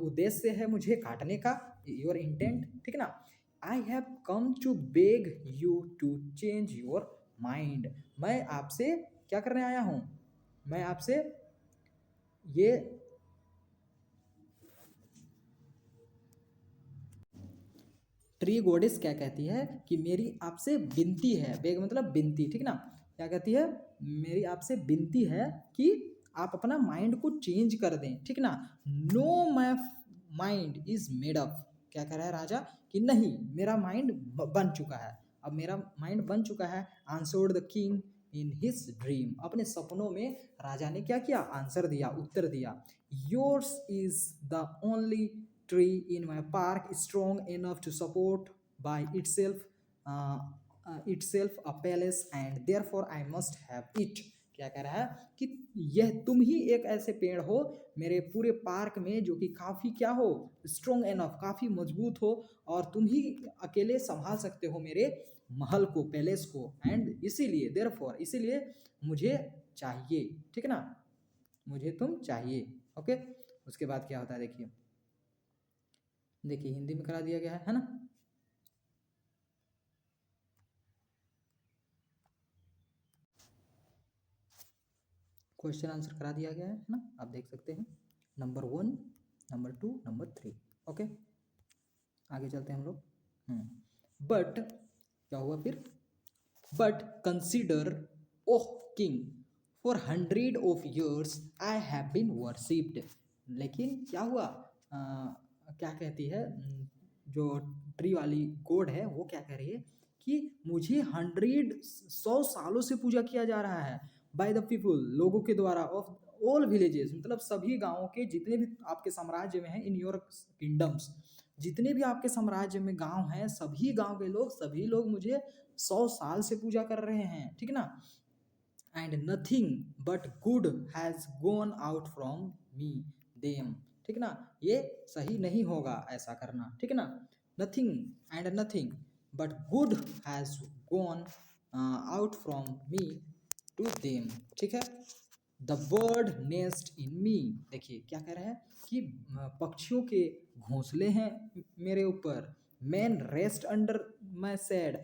उद्देश्य है मुझे काटने का, योर इंटेंट, ठीक ना। I have come to beg you to change your mind, मैं आपसे क्या करने आया हूँ, मैं आपसे ये ट्री गोडेस क्या कहती है कि मेरी आपसे विनती है, बेग मतलब विनती, ठीक ना, क्या कहती है, मेरी आपसे विनती है कि आप अपना माइंड को चेंज कर दें, ठीक ना। Know my mind is made up, क्या कह रहा है राजा कि नहीं मेरा माइंड बन चुका है, अब मेरा माइंड बन चुका है। Answered the king in his dream, अपने सपनों में राजा ने क्या किया, आंसर दिया, उत्तर दिया। Yours is the only tree in my park strong enough to support by itself a palace and therefore I must have it, क्या कह रहा है कि यह तुम ही एक ऐसे पेड़ हो मेरे पूरे पार्क में जो कि काफ़ी क्या हो, स्ट्रॉन्ग एनफ, काफ़ी मजबूत हो, और तुम ही अकेले संभाल सकते हो मेरे महल को, पैलेस को, एंड इसीलिए देयरफॉर, इसीलिए मुझे चाहिए, ठीक ना, मुझे तुम चाहिए। ओके, उसके बाद क्या होता है देखिए, देखिए हिंदी में करा दिया गया है ना। क्वेश्चन आंसर करा दिया गया है ना, आप देख सकते हैं, नंबर 1, नंबर 2, नंबर 3। ओके, आगे चलते हैं हम लोग। बट क्या हुआ फिर, but consider oh king for 100 of years I have been worshipped, लेकिन क्या हुआ, क्या कहती है जो ट्री वाली गोड है वो क्या कह रही है कि मुझे 100 सालों से पूजा किया जा रहा है बाय द पीपुल, लोगों के द्वारा, ऑफ ऑल विलेजेस, मतलब सभी गांवों के, जितने भी आपके साम्राज्य में हैं, इन योर किंगडम्स, जितने भी आपके साम्राज्य में गांव हैं, सभी गांव के लोग, सभी लोग मुझे 100 साल से पूजा कर रहे हैं, ठीक ना। And nothing but good has gone out from me them, ठीक ना, ये सही नहीं होगा ऐसा करना, ठीक ना। Nothing and nothing but good has gone out from me to them, ठीक है। The bird nest in me, देखिए क्या कह रहा है कि पक्षियों के घोंसले हैं मेरे ऊपर। Man rest under my said,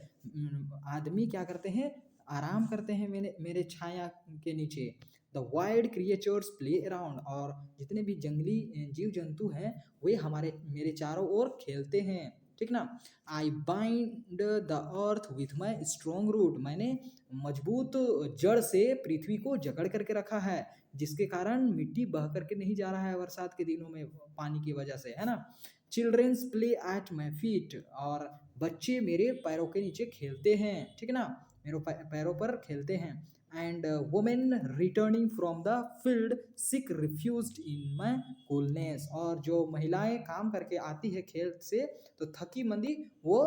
आदमी क्या करते हैं, आराम करते हैं मेरे छाया के नीचे। The wild creatures play around, और जितने भी जंगली जीव जंतु हैं वे हमारे मेरे चारों ओर खेलते हैं, ठीक ना। I bind the earth with my strong root, मैंने मजबूत जड़ से पृथ्वी को जकड़ करके रखा है, जिसके कारण मिट्टी बह करके नहीं जा रहा है बरसात के दिनों में पानी की वजह से, है ना। Childrens play at my feet, और बच्चे मेरे पैरों के नीचे खेलते हैं, ठीक ना, मेरे पैरों पर खेलते हैं। And women returning from the field sick refused in my coolness, और जो महिलाएं काम करके आती है खेल से तो थकी मंदी वो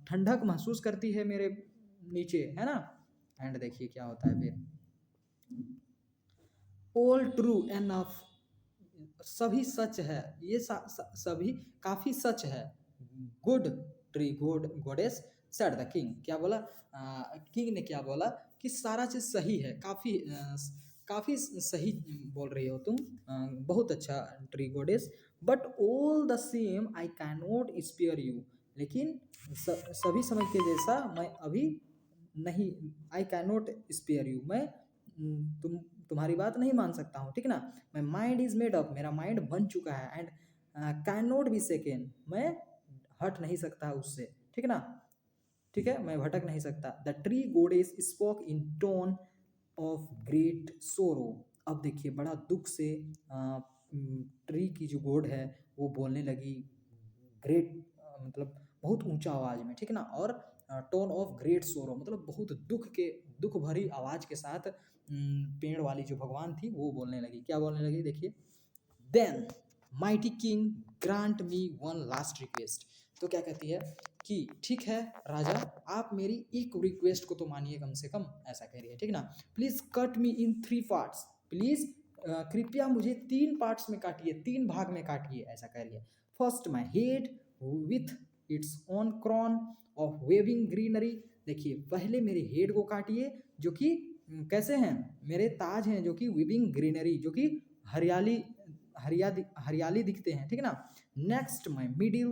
ठंडक महसूस करती है मेरे नीचे, है ना। एंड देखिए क्या होता है फिर, ऑल ट्रू एनफ, सभी सच है, ये सभी काफी सच है। Good tree good गोडेस said the king, क्या बोला, किंग ने क्या बोला कि सारा चीज सही है, काफी सही बोल रही हो तुम, बहुत अच्छा tree goddess, but all the same I can not spare you, लेकिन सभी समय के जैसा मैं अभी नहीं, I can not spare you, मैं तुम्हारी बात नहीं मान सकता हूँ, ठीक ना। My mind is made up, मेरा माइंड बन चुका है, and can not be second, मैं हट नहीं सकता उससे, ठीक ना, ठीक है, मैं भटक नहीं सकता। The tree गोडेस spoke in tone of great सोरो। अब देखिए बड़ा दुख से ट्री की जो गोड है वो बोलने लगी, ग्रेट मतलब बहुत ऊंचा आवाज में, ठीक ना, और टोन ऑफ ग्रेट सोरो मतलब बहुत दुख भरी आवाज के साथ पेड़ वाली जो भगवान थी वो बोलने लगी। क्या बोलने लगी, देखिए, then mighty king grant me one last request. तो क्या कहती है कि ठीक है राजा, आप मेरी एक रिक्वेस्ट को तो मानिए कम से कम, ऐसा कह रही है, ठीक ना। Please cut me in 3 parts, please कृपया मुझे 3 पार्ट्स में काटिए, 3 भाग में काटिए, ऐसा कह रही है। First my head with its own crown of waving greenery. देखिए पहले मेरे हेड को काटिए जो कि कैसे हैं, मेरे ताज हैं जो कि विविंग ग्रीनरी, जो कि हरियाली हरियाली दिखते हैं, ठीक है ना। Next my middle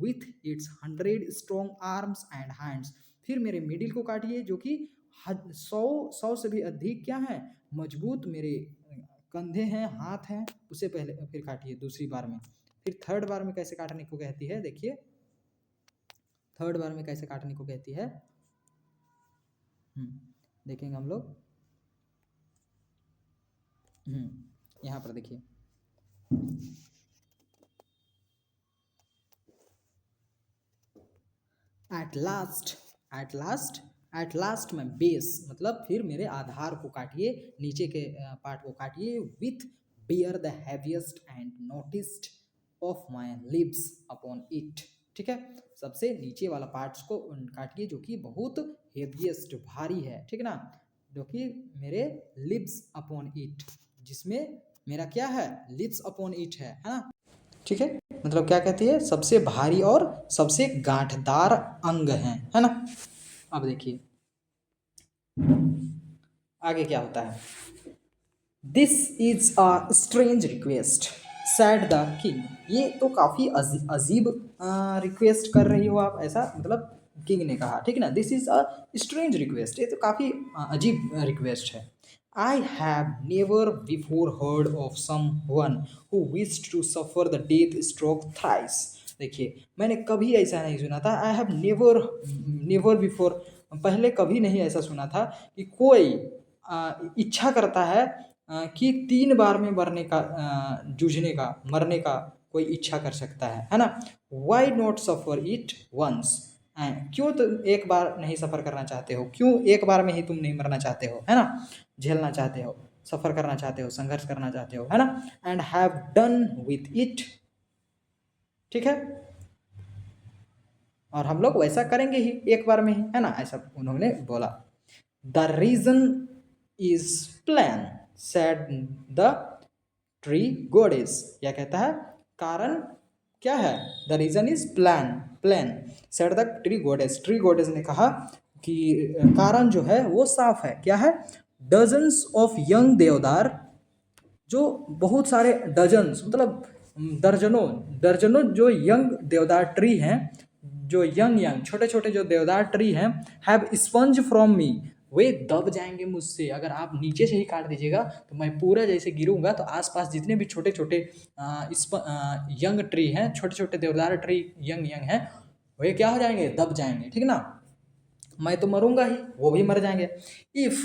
with its 100 strong arms and hands. फिर मेरे मिडिल को काटिए जो कि 100 से भी अधिक क्या है, मजबूत मेरे कंधे हैं, हाथ हैं, उससे पहले फिर काटिए दूसरी बार में। फिर थर्ड बार में कैसे काटने को कहती है, देखिए थर्ड बार में कैसे काटने को कहती है, देखेंगे हम लोग। यहाँ पर देखिए, एट लास्ट में बेस मतलब फिर मेरे आधार को काटिए, नीचे के पार्ट को काटिए, with bear the heaviest and noticed of my lips upon it, ठीक है। सबसे नीचे वाला पार्ट्स को काटिए जो कि बहुत हेवीएस्ट भारी है, ठीक ना, जो कि मेरे लिप्स अपॉन इट, जिसमें मेरा क्या है, लिप्स अपॉन इट है ना, ठीक है। मतलब क्या कहती है, सबसे भारी और सबसे गांठदार अंग है ना। अब देखिए आगे क्या होता है। This is a strange request sad the king. ये तो काफी अजीब रिक्वेस्ट कर रही हो आप, ऐसा मतलब किंग ने कहा, ठीक है ना। This is a strange request, ये तो काफी अजीब रिक्वेस्ट है। I have never before heard of someone who wished to suffer the death stroke thrice। देखिए मैंने कभी ऐसा नहीं सुना था, आई हैव नेवर बिफोर, पहले कभी नहीं ऐसा सुना था कि कोई इच्छा करता है कि 3 बार में मरने का, जूझने का, मरने का कोई इच्छा कर सकता है ना। Why not suffer it once, क्यों तुम एक बार नहीं सफ़र करना चाहते हो, क्यों एक बार में ही तुम नहीं मरना चाहते हो, है ना, झेलना चाहते हो, सफ़र करना चाहते हो, संघर्ष करना चाहते हो, है ना। And have done with it, ठीक है, और हम लोग वैसा करेंगे ही एक बार में ही, है ना, ऐसा उन्होंने बोला। The reason is plain said the tree goddess. क्या कहता है, कारण क्या है, the reason is plain said the tree goddess. Tree goddess ने कहा कि कारण जो है वो साफ है, क्या है, डजन्स ऑफ यंग देवदार, जो बहुत सारे डजन्स मतलब दर्जनों दर्जनों जो यंग देवदार ट्री हैं, जो यंग छोटे छोटे जो देवदार ट्री हैं, हैव स्पंज फ्रॉम मी, वे दब जाएंगे मुझसे। अगर आप नीचे से ही काट दीजिएगा तो मैं पूरा जैसे गिरूंगा तो आसपास जितने भी छोटे छोटे यंग ट्री हैं, छोटे छोटे देवदार ट्री यंग हैं, वे क्या हो जाएंगे, दब जाएंगे, ठीक ना, मैं तो मरूंगा ही, वो भी मर जाएंगे। If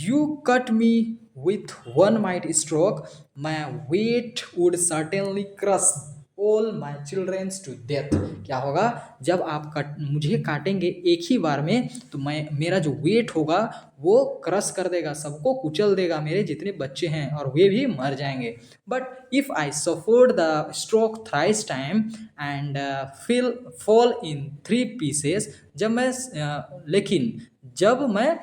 you cut me with one mighty stroke my weight would certainly crush all my childrens to death. क्या होगा, जब आप मुझे काटेंगे एक ही बार में तो मेरा जो वेट होगा वो क्रश कर देगा, सबको कुचल देगा, मेरे जितने बच्चे हैं और वे भी मर जाएंगे। But if I suffered the stroke thrice time and fall in 3 pieces, जब मैं लेकिन जब मैं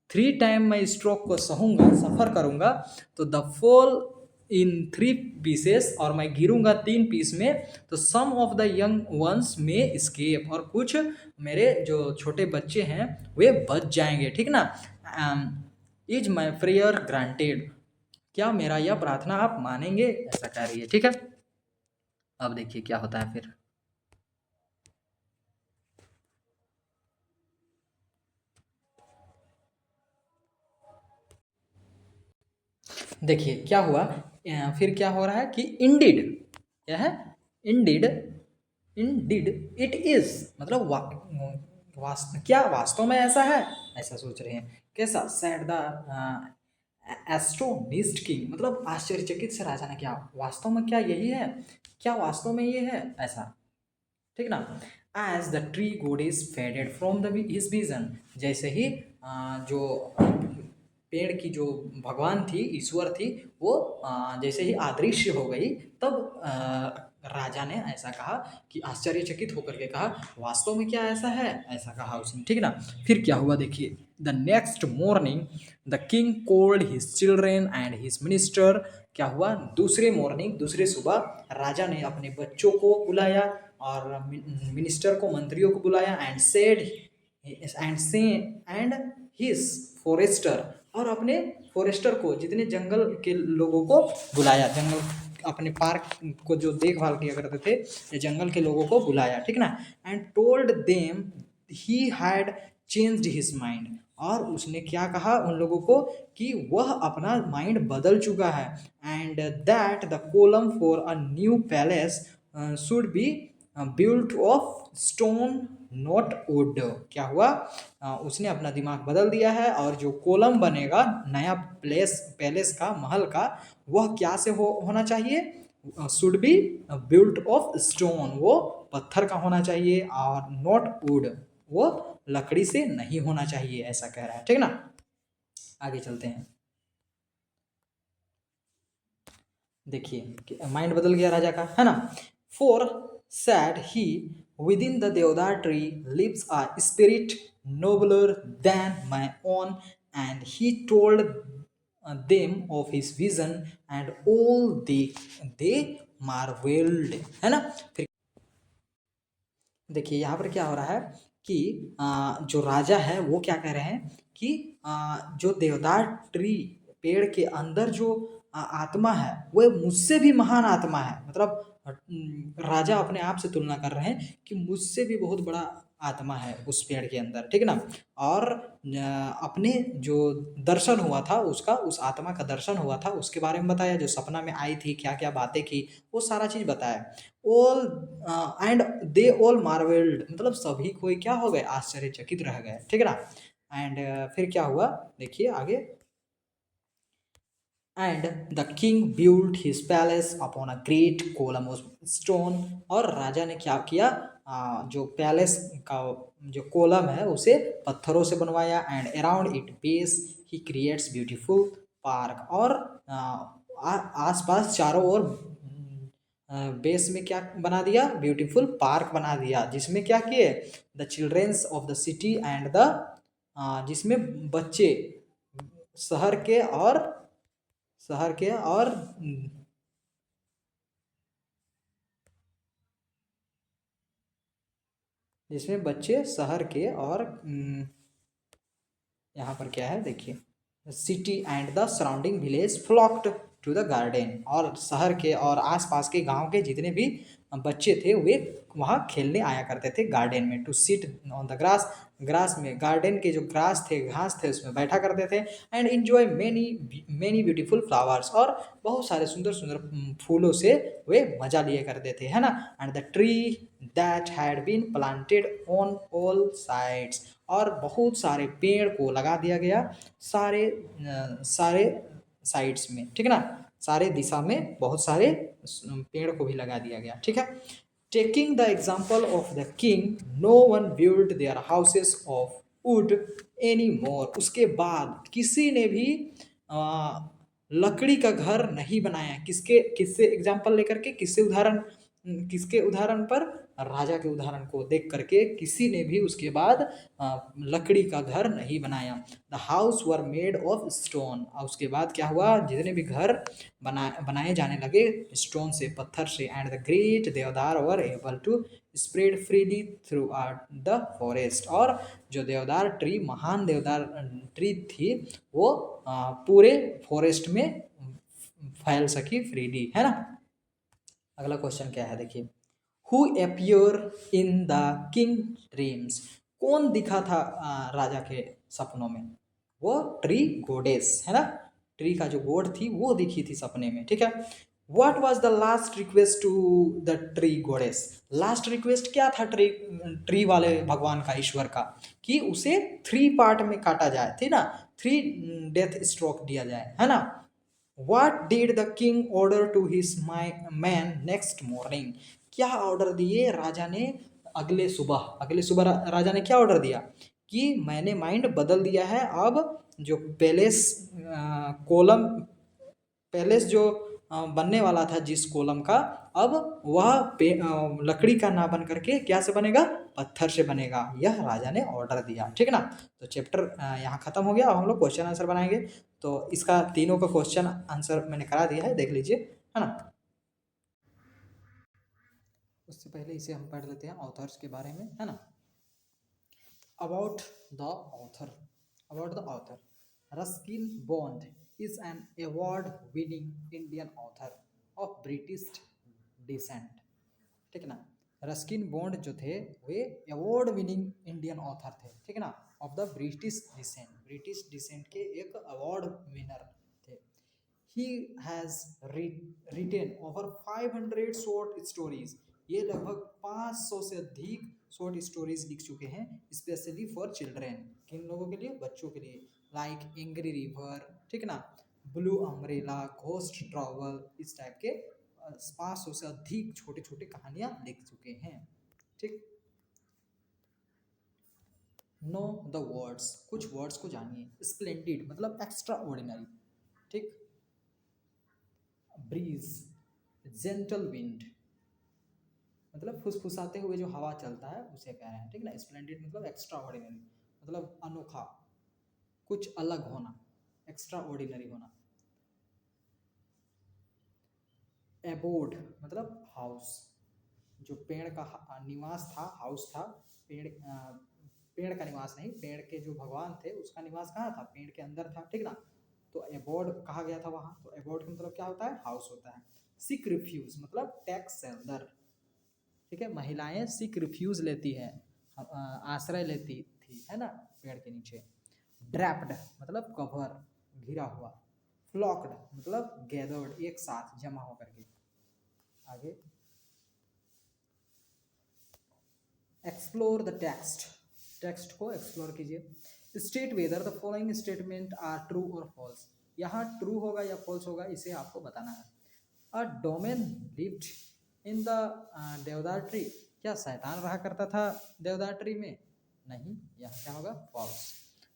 3 टाइम मैं स्ट्रोक को सहूँगा, सफ़र करूँगा, तो द फॉल इन 3 पीसेस, और मैं गिरूंगा 3 पीस में, तो सम ऑफ द यंग वंस में स्केप, और कुछ मेरे जो छोटे बच्चे हैं वे बच जाएंगे, ठीक ना। इज माई प्रेयर ग्रांटेड, क्या मेरा यह प्रार्थना आप मानेंगे, ऐसा कह रही है, ठीक है। अब देखिए क्या होता है फिर। देखिए क्या हुआ, फिर क्या हो रहा है कि इंडिड, क्या है, इंडिड, इंडिड इट इज, मतलब क्या वास्तव में ऐसा है, ऐसा सोच रहे हैं, कैसा, सेड द एस्ट्रोनिस्ट किंग, मतलब आश्चर्यचकित से राजा ने, क्या वास्तव में क्या यही है, क्या वास्तव में ये है ऐसा, ठीक ना। As the tree goddess faded from the his vision, जैसे ही जो पेड़ की जो भगवान थी, ईश्वर थी, वो जैसे ही अदृश्य हो गई, तब राजा ने ऐसा कहा कि आश्चर्यचकित होकर के कहा, वास्तव में क्या ऐसा है, ऐसा कहा उसने, ठीक ना। फिर क्या हुआ देखिए, the next morning the king called his children and his minister, क्या हुआ, दूसरे मॉर्निंग, दूसरे सुबह राजा ने अपने बच्चों को बुलाया और मिनिस्टर को, मंत्रियों को बुलाया, and said and his forester, और अपने फॉरेस्टर को, जितने जंगल के लोगों को बुलाया, जंगल अपने पार्क को जो देखभाल किया करते थे, ये जंगल के लोगों को बुलाया, ठीक ना। And told them he had changed his mind, और उसने क्या कहा उन लोगों को कि वह अपना माइंड बदल चुका है, and that the column for a new palace should be built of stone not wood, क्या हुआ, उसने अपना दिमाग बदल दिया है, और जो कोलम बनेगा नया पैलेस का, महल का, वह क्या से होना चाहिए, should be built of stone, वो पत्थर का होना चाहिए, और नॉट वुड, वो लकड़ी से नहीं होना चाहिए, ऐसा कह रहा है, ठीक ना। आगे चलते हैं, देखिए माइंड बदल गया राजा का, है ना। For said he within the देवदार tree lives a spirit nobler than my own, and he told them of his vision and all they marvelled, है ना। फिर देखिए यहाँ पर क्या हो रहा है कि जो राजा है वो क्या कह रहे हैं कि जो देवदार ट्री, पेड़ के अंदर जो आत्मा है, वो मुझसे भी महान आत्मा है, मतलब राजा अपने आप से तुलना कर रहे हैं कि मुझसे भी बहुत बड़ा आत्मा है उस पेड़ के अंदर, ठीक ना। और अपने जो दर्शन हुआ था उसका, उस आत्मा का दर्शन हुआ था, उसके बारे में बताया, जो सपना में आई थी, क्या क्या बातें की, वो सारा चीज़ बताया। ऑल एंड दे ऑल मार्वेल्ड, मतलब सभी कोई क्या हो गए, आश्चर्यचकित रह गए, ठीक है ना। एंड फिर क्या हुआ देखिए आगे, and the king build his palace upon a great column of stone, और राजा ने क्या किया, जो पैलेस का जो कोलम है उसे पत्थरों से बनवाया, and around it base he creates beautiful park, और आसपास चारों ओर बेस में क्या बना दिया, ब्यूटीफुल पार्क बना दिया, जिसमें क्या किए, the childrens of the city and the, जिसमें बच्चे शहर के और, शहर के और जिसमें बच्चे शहर के और यहाँ पर क्या है देखिए, city and the surrounding village flocked to the garden, और शहर के और आसपास के गांव के जितने भी बच्चे थे वे वहाँ खेलने आया करते थे गार्डन में, to sit on the grass, grass में, गार्डन के जो ग्रास थे, घास थे, उसमें बैठा करते थे, and enjoy many many beautiful flowers, और बहुत सारे सुंदर सुंदर फूलों से वे मजा लिए करते थे, है ना। And the tree that had been planted on all sides, और बहुत सारे पेड़ को लगा दिया गया सारे साइड्स में, ठीक है ना, सारे दिशा में बहुत सारे पेड़ को भी लगा दिया गया, ठीक है। Taking the example of the king no one build their houses of wood any more, उसके बाद किसी ने भी लकड़ी का घर नहीं बनाया, किससे एग्जाम्पल लेकर के, किसके उदाहरण पर, राजा के उदाहरण को देख करके किसी ने भी उसके बाद लकड़ी का घर नहीं बनाया। The house were made of stone, और उसके बाद क्या हुआ, जितने भी घर बनाए जाने लगे स्टोन से, पत्थर से, and the great deodar were able to spread freely throughout the forest, और जो देवदार ट्री, महान देवदार ट्री थी, वो पूरे फॉरेस्ट में फैल सकी फ्रीली, है ना। अगला क्वेश्चन क्या है देखिए, who appear in the king dreams, कौन दिखा था राजा के सपनों में, वो ट्री गोडेस, है ना। ट्री का जो गोड थी वो दिखी थी सपने में, ठीक है। What was the last request to the tree goddess, last request क्या था ट्री वाले भगवान का, ईश्वर का, कि उसे 3 पार्ट में काटा जाए, थी ना, 3 डेथ स्ट्रोक दिया जाए, है ना। What did the king order to his man next morning, क्या ऑर्डर दिए राजा ने अगले सुबह राजा ने क्या ऑर्डर दिया कि मैंने माइंड बदल दिया है, अब जो कोलम पैलेस जो बनने वाला था जिस कोलम का, अब वह लकड़ी का ना बन करके क्या से बनेगा, पत्थर से बनेगा, यह राजा ने ऑर्डर दिया, ठीक है ना। तो चैप्टर यहाँ खत्म हो गया, अब हम लोग क्वेश्चन आंसर बनाएंगे। तो इसका तीनों का क्वेश्चन आंसर मैंने करा दिया है, देख लीजिए, है ना। उससे पहले इसे हम पढ़ लेते हैं ऑथर्स के बारे में, है ना। About the author, Ruskin Bond is an award winning Indian author of British descent, ठीक है ना। रस्किन बॉन्ड जो थे वे अवार्ड विनिंग इंडियन ऑथर थे, ठीक है ना, ऑफ द ब्रिटिश डिसेंट के एक अवार्ड विनर थे। He has retain over 500 short stories, ये लगभग 500 से अधिक शॉर्ट स्टोरीज लिख चुके हैं, स्पेशली फॉर चिल्ड्रेन, किन लोगों के लिए, बच्चों के लिए, लाइक एंग्री रिवर, ठीक है ना, ब्लू अम्ब्रेला, घोस्ट ट्रैवल, इस टाइप के 500 से अधिक छोटे छोटे कहानियां लिख चुके हैं, ठीक। नो द वर्ड्स, कुछ वर्ड्स को जानिए। स्प्लेंडिड मतलब एक्स्ट्रा ऑर्डिनरी, ठीक। ब्रीज, जेंटल विंड मतलब फुसफुसाते हुए जो हवा चलता है उसे कह रहे हैं, ठीक ना। स्प्लेंडिड मतलब एक्स्ट्रा ऑर्डिनरी, मतलब अनोखा, कुछ अलग होना, एक्स्ट्रा ऑर्डिनरी होना। एबोर्ड मतलब हाउस, जो पेड़ का निवास था, हाउस था, पेड़ का निवास नहीं, पेड़ के जो भगवान थे उसका निवास कहाँ था, पेड़ के अंदर था, ठीक ना। तो एबोर्ड कहा गया था वहाँ, तो एबोर्ड का मतलब क्या होता है, हाउस होता है। सिक रिफ्यूज मतलब टैक्स सेल्डर, ठीक है, महिलाएं सिक रिफ्यूज लेती है, आश्रय लेती थी, है ना, पेड़ के नीचे। ड्रैप्ड मतलब कवर, घिरा हुआ। फ्लॉक्ड मतलब गैदर्ड, एक साथ जमा होकर के। आगे एक्सप्लोर द टेक्स्ट को एक्सप्लोर कीजिए। State whether the following statement are true और फॉल्स, यहाँ ट्रू होगा या फॉल्स होगा इसे आपको बताना है। A demon lived in the देवदार ट्री, क्या शैतान रहा करता था देवदार ट्री में, नहीं, यहाँ क्या होगा, false.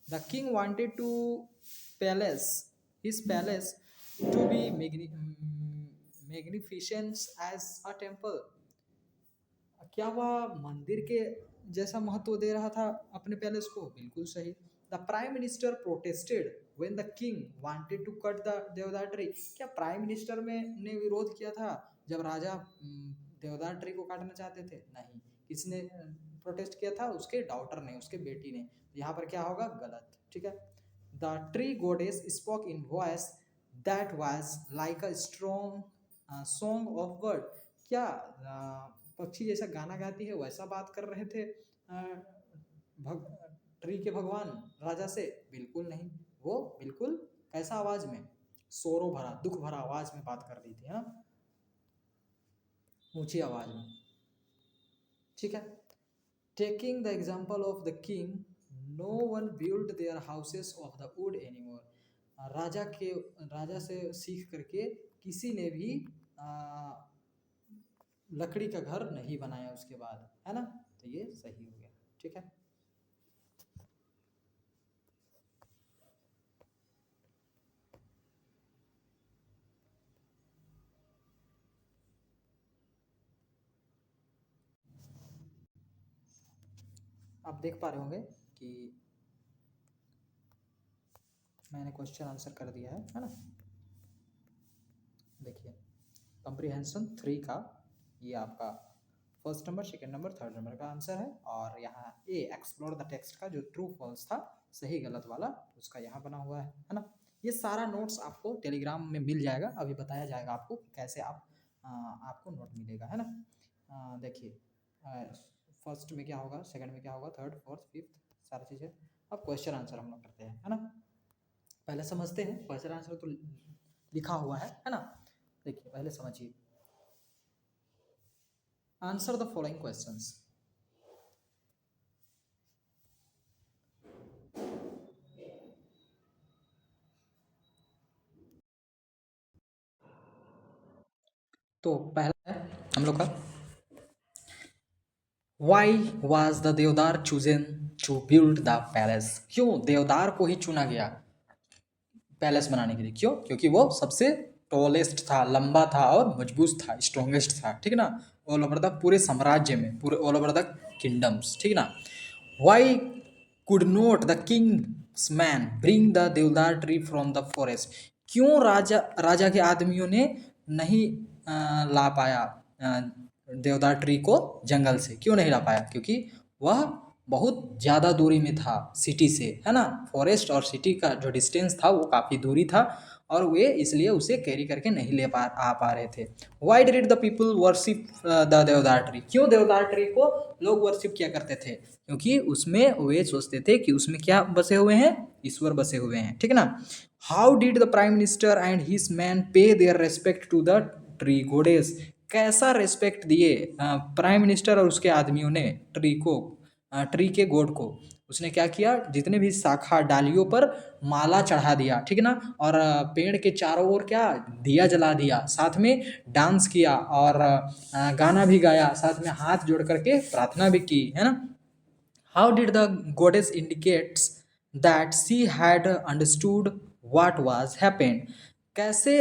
The king wanted to palace his palace to be magnificent as a temple, क्या वह मंदिर के जैसा महत्व दे रहा था अपने पैलेस को, बिल्कुल सही। The prime minister protested when the king wanted to cut the देवदार ट्री, क्या प्राइम मिनिस्टर में ने विरोध किया था जब राजा देवदार ट्री को काटना चाहते थे, नहीं। किसने प्रोटेस्ट किया था, उसके डॉटर ने, उसके बेटी ने, यहाँ पर क्या होगा, गलत, ठीक है। The tree गोडेस spoke in voice that was like a strong song of bird, क्या पक्षी जैसा गाना गाती है वैसा बात कर रहे थे ट्री के भगवान राजा से, बिल्कुल नहीं। वो बिल्कुल कैसा आवाज में, शोरो भरा, दुख भरा आवाज में बात कर रही थी, है ना, ऊंची आवाज में, ठीक है। Taking the example of the king, no one build their houses of the wood anymore, राजा से सीख करके किसी ने भी लकड़ी का घर नहीं बनाया उसके बाद, है ना, तो ये सही हो गया, ठीक है। आप देख पा रहे होंगे कि मैंने क्वेश्चन आंसर कर दिया है ना। देखिए कॉम्प्रिहेंशन 3 का ये आपका first number, second number, third number का आंसर है, और यहाँ ए एक्सप्लोर द टेक्स्ट का जो ट्रू फॉल्स था, सही गलत वाला, उसका यहाँ बना हुआ है ना। ये सारा नोट्स आपको टेलीग्राम में मिल जाएगा, अभी बताया जाएगा आपको कैसे आपको नोट मिलेगा, है ना। देखिए फर्स्ट में क्या होगा, सेकंड में क्या होगा, थर्ड फोर्थ फिफ्थ सारी चीज़ें। अब क्वेश्चन आंसर हम लोग करते हैं, है ना। पहले समझते हैं, क्वेश्चन आंसर तो लिखा हुआ है ना। देखिए पहले समझिए, आंसर द फॉलोइंग क्वेश्चंस। तो पहला है हम लोग का, why was the deodar chosen to build the palace, क्यों देवदार को ही चुना गया पैलेस बनाने के लिए? क्यों? क्योंकि वो सबसे टॉलेस्ट था, लंबा था और मजबूत था, स्ट्रॉन्गेस्ट था, ठीक ना, ऑल ओवर द पूरे साम्राज्य में, पूरे ऑल ओवर द किंगडम्स, ठीक ना। Y could not the Kings man bring the देवदार ट्री फ्रॉम द फॉरेस्ट, क्यों राजा के आदमियों ने नहीं ला पाया देवदार ट्री को जंगल से? क्यों नहीं ला पाया? क्योंकि वह बहुत ज़्यादा दूरी में था सिटी से, है ना। फॉरेस्ट और सिटी का जो डिस्टेंस था वो काफ़ी दूरी था और वे इसलिए उसे कैरी करके नहीं ले पा रहे थे। Y did the people worship the देवदार ट्री, क्यों देवदार ट्री को लोग वर्शिप किया करते थे? क्योंकि उसमें वे सोचते थे कि उसमें क्या बसे हुए हैं? ईश्वर बसे हुए हैं, ठीक ना। How did the prime minister and his man pay their respect to the tree goddess, कैसा रेस्पेक्ट दिए प्राइम मिनिस्टर और उसके आदमियों ने ट्री को, ट्री के गॉड को? उसने क्या किया? जितने भी शाखा डालियों पर माला चढ़ा दिया, ठीक ना, और पेड़ के चारों ओर क्या दिया जला दिया, साथ में डांस किया और गाना भी गाया, साथ में हाथ जोड़ करके प्रार्थना भी की, है ना। How did the goddess indicates that she had understood what was happened, कैसे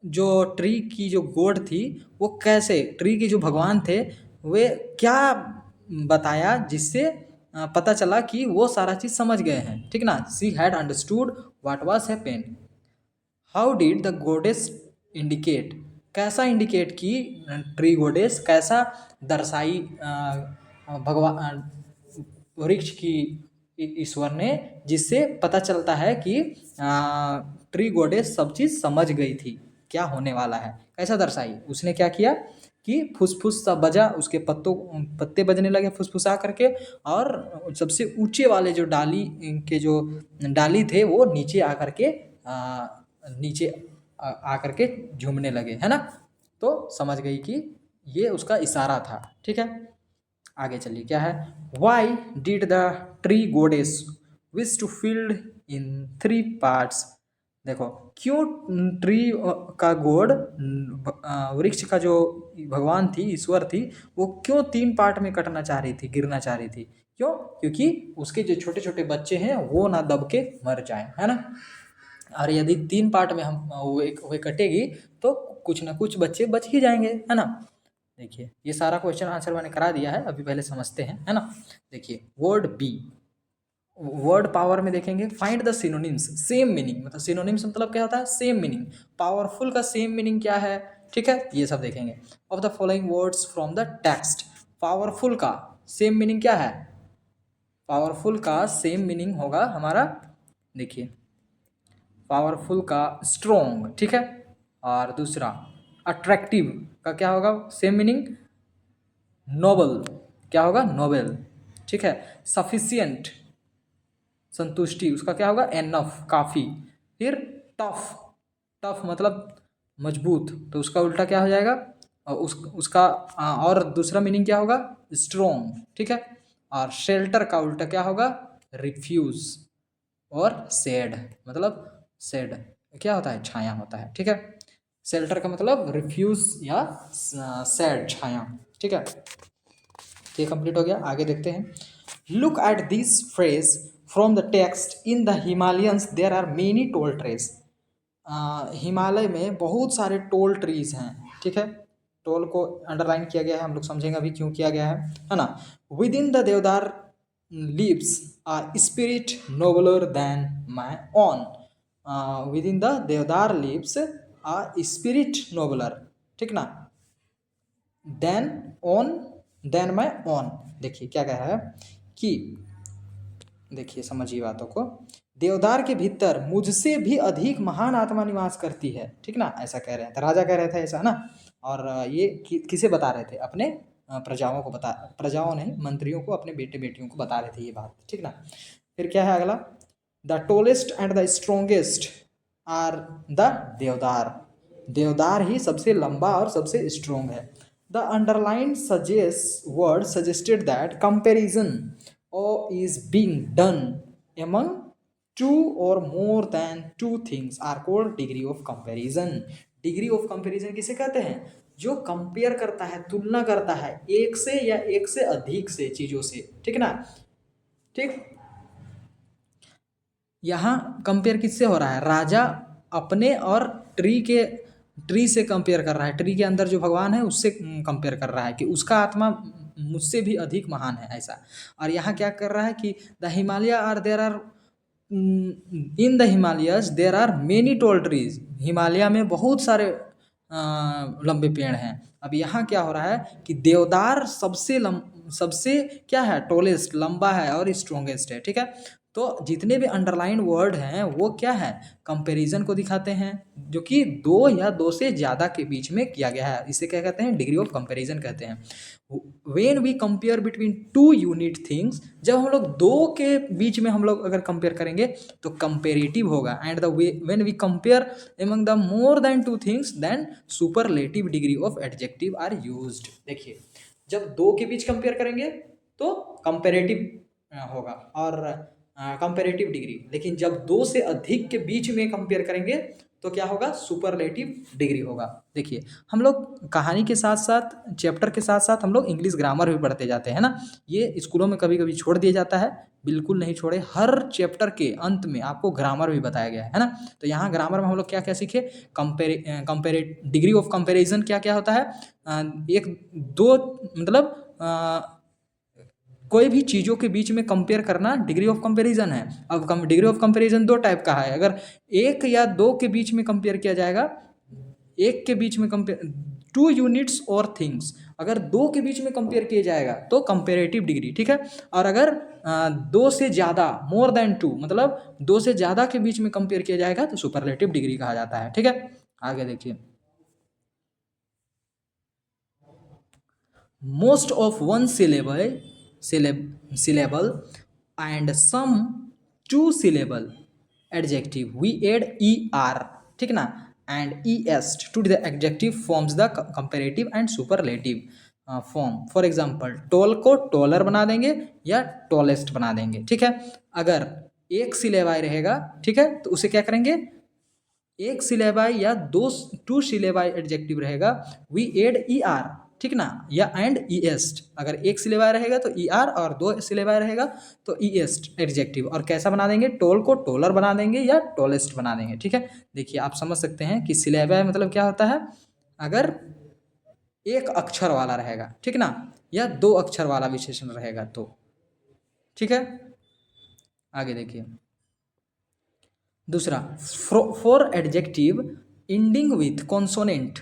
जो ट्री की जो गॉड थी वो कैसे, ट्री के जो भगवान थे वे क्या बताया जिससे पता चला कि वो सारा चीज़ समझ गए हैं, ठीक ना। She had understood what was happened. How did the goddess indicate, कैसा इंडिकेट की ट्री गॉडेस, कैसा दर्शाई भगवान वृक्ष की ईश्वर ने, जिससे पता चलता है कि ट्री गॉडेस सब चीज़ समझ गई थी क्या होने वाला है। कैसा दर्शाई? उसने क्या किया कि फुसफुस सा बजा, उसके पत्ते बजने लगे फुसफुसा करके, और सबसे ऊंचे वाले जो डाली के जो डाली थे वो नीचे आकर के नीचे आकर के झूमने लगे, है ना। तो समझ गई कि ये उसका इशारा था, ठीक है। आगे चलिए क्या है, why did the tree goddess wish to felled in 3 parts, देखो क्यों ट्री का गॉड, वृक्ष का जो भगवान थी, ईश्वर थी, वो क्यों 3 पार्ट में कटना चाह रही थी, गिरना चाह रही थी? क्यों? क्योंकि उसके जो छोटे छोटे बच्चे हैं वो ना दब के मर जाए, है ना। और यदि 3 पार्ट में हम वो कटेगी तो कुछ ना कुछ बच्चे बच ही जाएंगे, है ना। देखिए ये सारा क्वेश्चन आंसर मैंने करा दिया है, अभी पहले समझते हैं, है ना। देखिए वर्ड बी, वर्ड पावर में देखेंगे, find the synonyms, same meaning, मतलब सिनोनिम्स मतलब क्या होता है? Same meaning. पावरफुल का सेम मीनिंग क्या है, ठीक है, ये सब देखेंगे। Of the following words from the text, powerful का सेम मीनिंग क्या है? पावरफुल का सेम मीनिंग होगा हमारा, देखिए पावरफुल का स्ट्रॉन्ग, ठीक है, और दूसरा अट्रैक्टिव का क्या होगा सेम मीनिंग? नोबल, क्या होगा? नोबेल, ठीक है। सफिशिएंट संतुष्टि, उसका क्या होगा? एनफ, काफ़ी। फिर टफ, टफ मतलब मजबूत, तो उसका उल्टा क्या हो जाएगा? उसका और दूसरा मीनिंग क्या होगा? स्ट्रॉन्ग, ठीक है। और शेल्टर का उल्टा क्या होगा? रिफ्यूज। और सेड, मतलब सेड क्या होता है? छाया होता है, ठीक है। शेल्टर का मतलब रिफ्यूज या सैड, छाया, ठीक है। ये कंप्लीट हो गया, आगे देखते हैं। Look at this phrase from the text, in the Himalayas there are many tall trees, हिमालय में बहुत सारे टोल ट्रीज हैं, ठीक है। टोल को अंडरलाइन किया गया है, हम लोग समझेंगे अभी क्यों किया गया है ना। Within the deodar lives a spirit nobler than my own, within the deodar lives a spirit nobler, ठीक ना, than own, than my own. देखिए क्या कह रहा है कि, देखिए समझिए बातों को, देवदार के भीतर मुझसे भी अधिक महान आत्मा निवास करती है, ठीक ना, ऐसा कह रहे हैं। तो राजा कह रहे थे ऐसा ना, और ये किसे बता रहे थे? अपने प्रजाओं को प्रजाओं नहीं, मंत्रियों को, अपने बेटे बेटियों को बता रहे थे ये बात, ठीक ना। फिर क्या है अगला, the tallest and the strongest are the deodar. देवदार ही सबसे लंबा और सबसे स्ट्रोंग है। The underline suggest word suggested that comparison or is being done among two or more than two things are called degree of comparison। Degree of comparison किसे कहते हैं? जो कंपेयर करता है, तुलना करता है एक से या एक से अधिक से चीजों से, ठीक ना। ठीक, यहाँ कंपेयर किससे हो रहा है? राजा अपने और ट्री से कंपेयर कर रहा है, ट्री के अंदर जो भगवान है उससे कंपेयर कर रहा है कि उसका आत्मा मुझसे भी अधिक महान है, ऐसा। और यहाँ क्या कर रहा है कि the Himalaya are there are in the Himalayas there are many tall trees. हिमालय में बहुत सारे लंबे पेड़ हैं। अब यहाँ क्या हो रहा है कि देवदार सबसे क्या है? टॉलेस्ट, लंबा है और स्ट्रॉन्गेस्ट है, ठीक है। तो जितने भी अंडरलाइन वर्ड हैं वो क्या है? कंपैरिजन को दिखाते हैं, जो कि दो या दो से ज़्यादा के बीच में किया गया है। इसे क्या कहते हैं? डिग्री ऑफ कंपैरिजन कहते हैं। When we compare between two unit things, जब हम लोग दो के बीच में हम लोग अगर कंपेयर करेंगे तो कंपेरेटिव होगा। And the when we compare among the more than two things then superlative degree of adjective are used. देखिए, जब दो के बीच कंपेयर करेंगे तो कंपेरेटिव होगा और कंपेरेटिव डिग्री, लेकिन जब दो से अधिक के बीच में कंपेयर करेंगे तो क्या होगा? सुपरलेटिव डिग्री होगा। देखिए, हम लोग कहानी के साथ साथ, चैप्टर के साथ साथ हम लोग इंग्लिश ग्रामर भी पढ़ते जाते हैं ना। ये स्कूलों में कभी कभी छोड़ दिया जाता है, बिल्कुल नहीं छोड़े। हर चैप्टर के अंत में आपको ग्रामर भी बताया गया है ना। तो यहाँ ग्रामर में हम लोग क्या क्या सीखे? कंपेरे डिग्री ऑफ कंपेरिजन क्या क्या होता है? एक दो मतलब कोई भी चीज़ों के बीच में कंपेयर करना डिग्री ऑफ कंपैरिजन है। अब डिग्री ऑफ कंपैरिजन दो टाइप का है। अगर एक या दो के बीच में कंपेयर किया जाएगा, एक के बीच में कंपेयर, टू यूनिट्स और थिंग्स, अगर दो के बीच में कंपेयर किया जाएगा तो कंपेरेटिव डिग्री, ठीक है। और अगर दो से ज़्यादा, मोर देन टू, मतलब दो से ज़्यादा के बीच में कंपेयर किया जाएगा तो सुपरलेटिव डिग्री कहा जाता है, ठीक है। आगे देखिए, most of one syllable and some two syllable adjective we add er, ठीक ना, and est to the adjective forms the comparative and superlative form। For example, tall को टॉलर बना देंगे या टॉलेस्ट बना देंगे, ठीक है। अगर एक सिलेबाई रहेगा, ठीक है, तो उसे क्या करेंगे? एक सिलेबाई या टू सिलेबाई एडजेक्टिव रहेगा, वी एड ई आर, ठीक ना, या एंड ई एस्ट। अगर एक सिलेबाई रहेगा तो ई आर, और दो सिलेबाई रहेगा तो ई एस्ट एडजेक्टिव। और कैसा बना देंगे? टोल को टोलर बना देंगे या टोलेस्ट बना देंगे, ठीक है। देखिए, आप समझ सकते हैं कि सिलेबाई मतलब क्या होता है? अगर एक अक्षर वाला रहेगा, ठीक ना, या दो अक्षर वाला विशेषण रहेगा तो, ठीक है। आगे देखिए, दूसरा, for adjective ending with consonant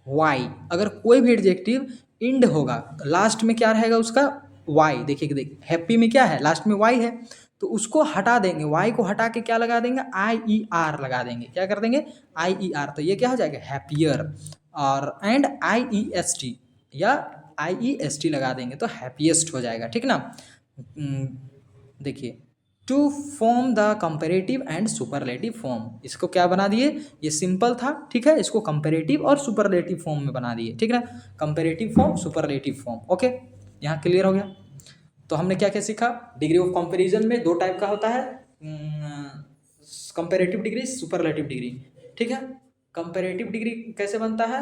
Y, अगर कोई भी एडजेक्टिव इंड होगा, लास्ट में क्या रहेगा उसका? वाई। देखिए, हैप्पी में क्या है? लास्ट में वाई है, तो उसको हटा देंगे, वाई को हटा के क्या लगा देंगे? आई ई आर लगा देंगे। क्या कर देंगे? आई ई आर। तो ये क्या हो जाएगा? हैप्पियर। और and I E S T या आई ई एस टी लगा देंगे तो हैप्पीएस्ट हो जाएगा, ठीक ना। देखिए, to form the comparative and superlative form, इसको क्या बना दिए? ये सिंपल था, ठीक है, इसको कंपेरेटिव और सुपरलेटिव फॉर्म में बना दिए, ठीक है ना। Comparative form, superlative form, okay. यहाँ क्लियर हो गया। तो हमने क्या क्या सीखा? डिग्री ऑफ कंपेरिजन में दो टाइप का होता है, कंपेरेटिव डिग्री, सुपरलेटिव डिग्री, ठीक है। कंपेरेटिव डिग्री कैसे बनता है?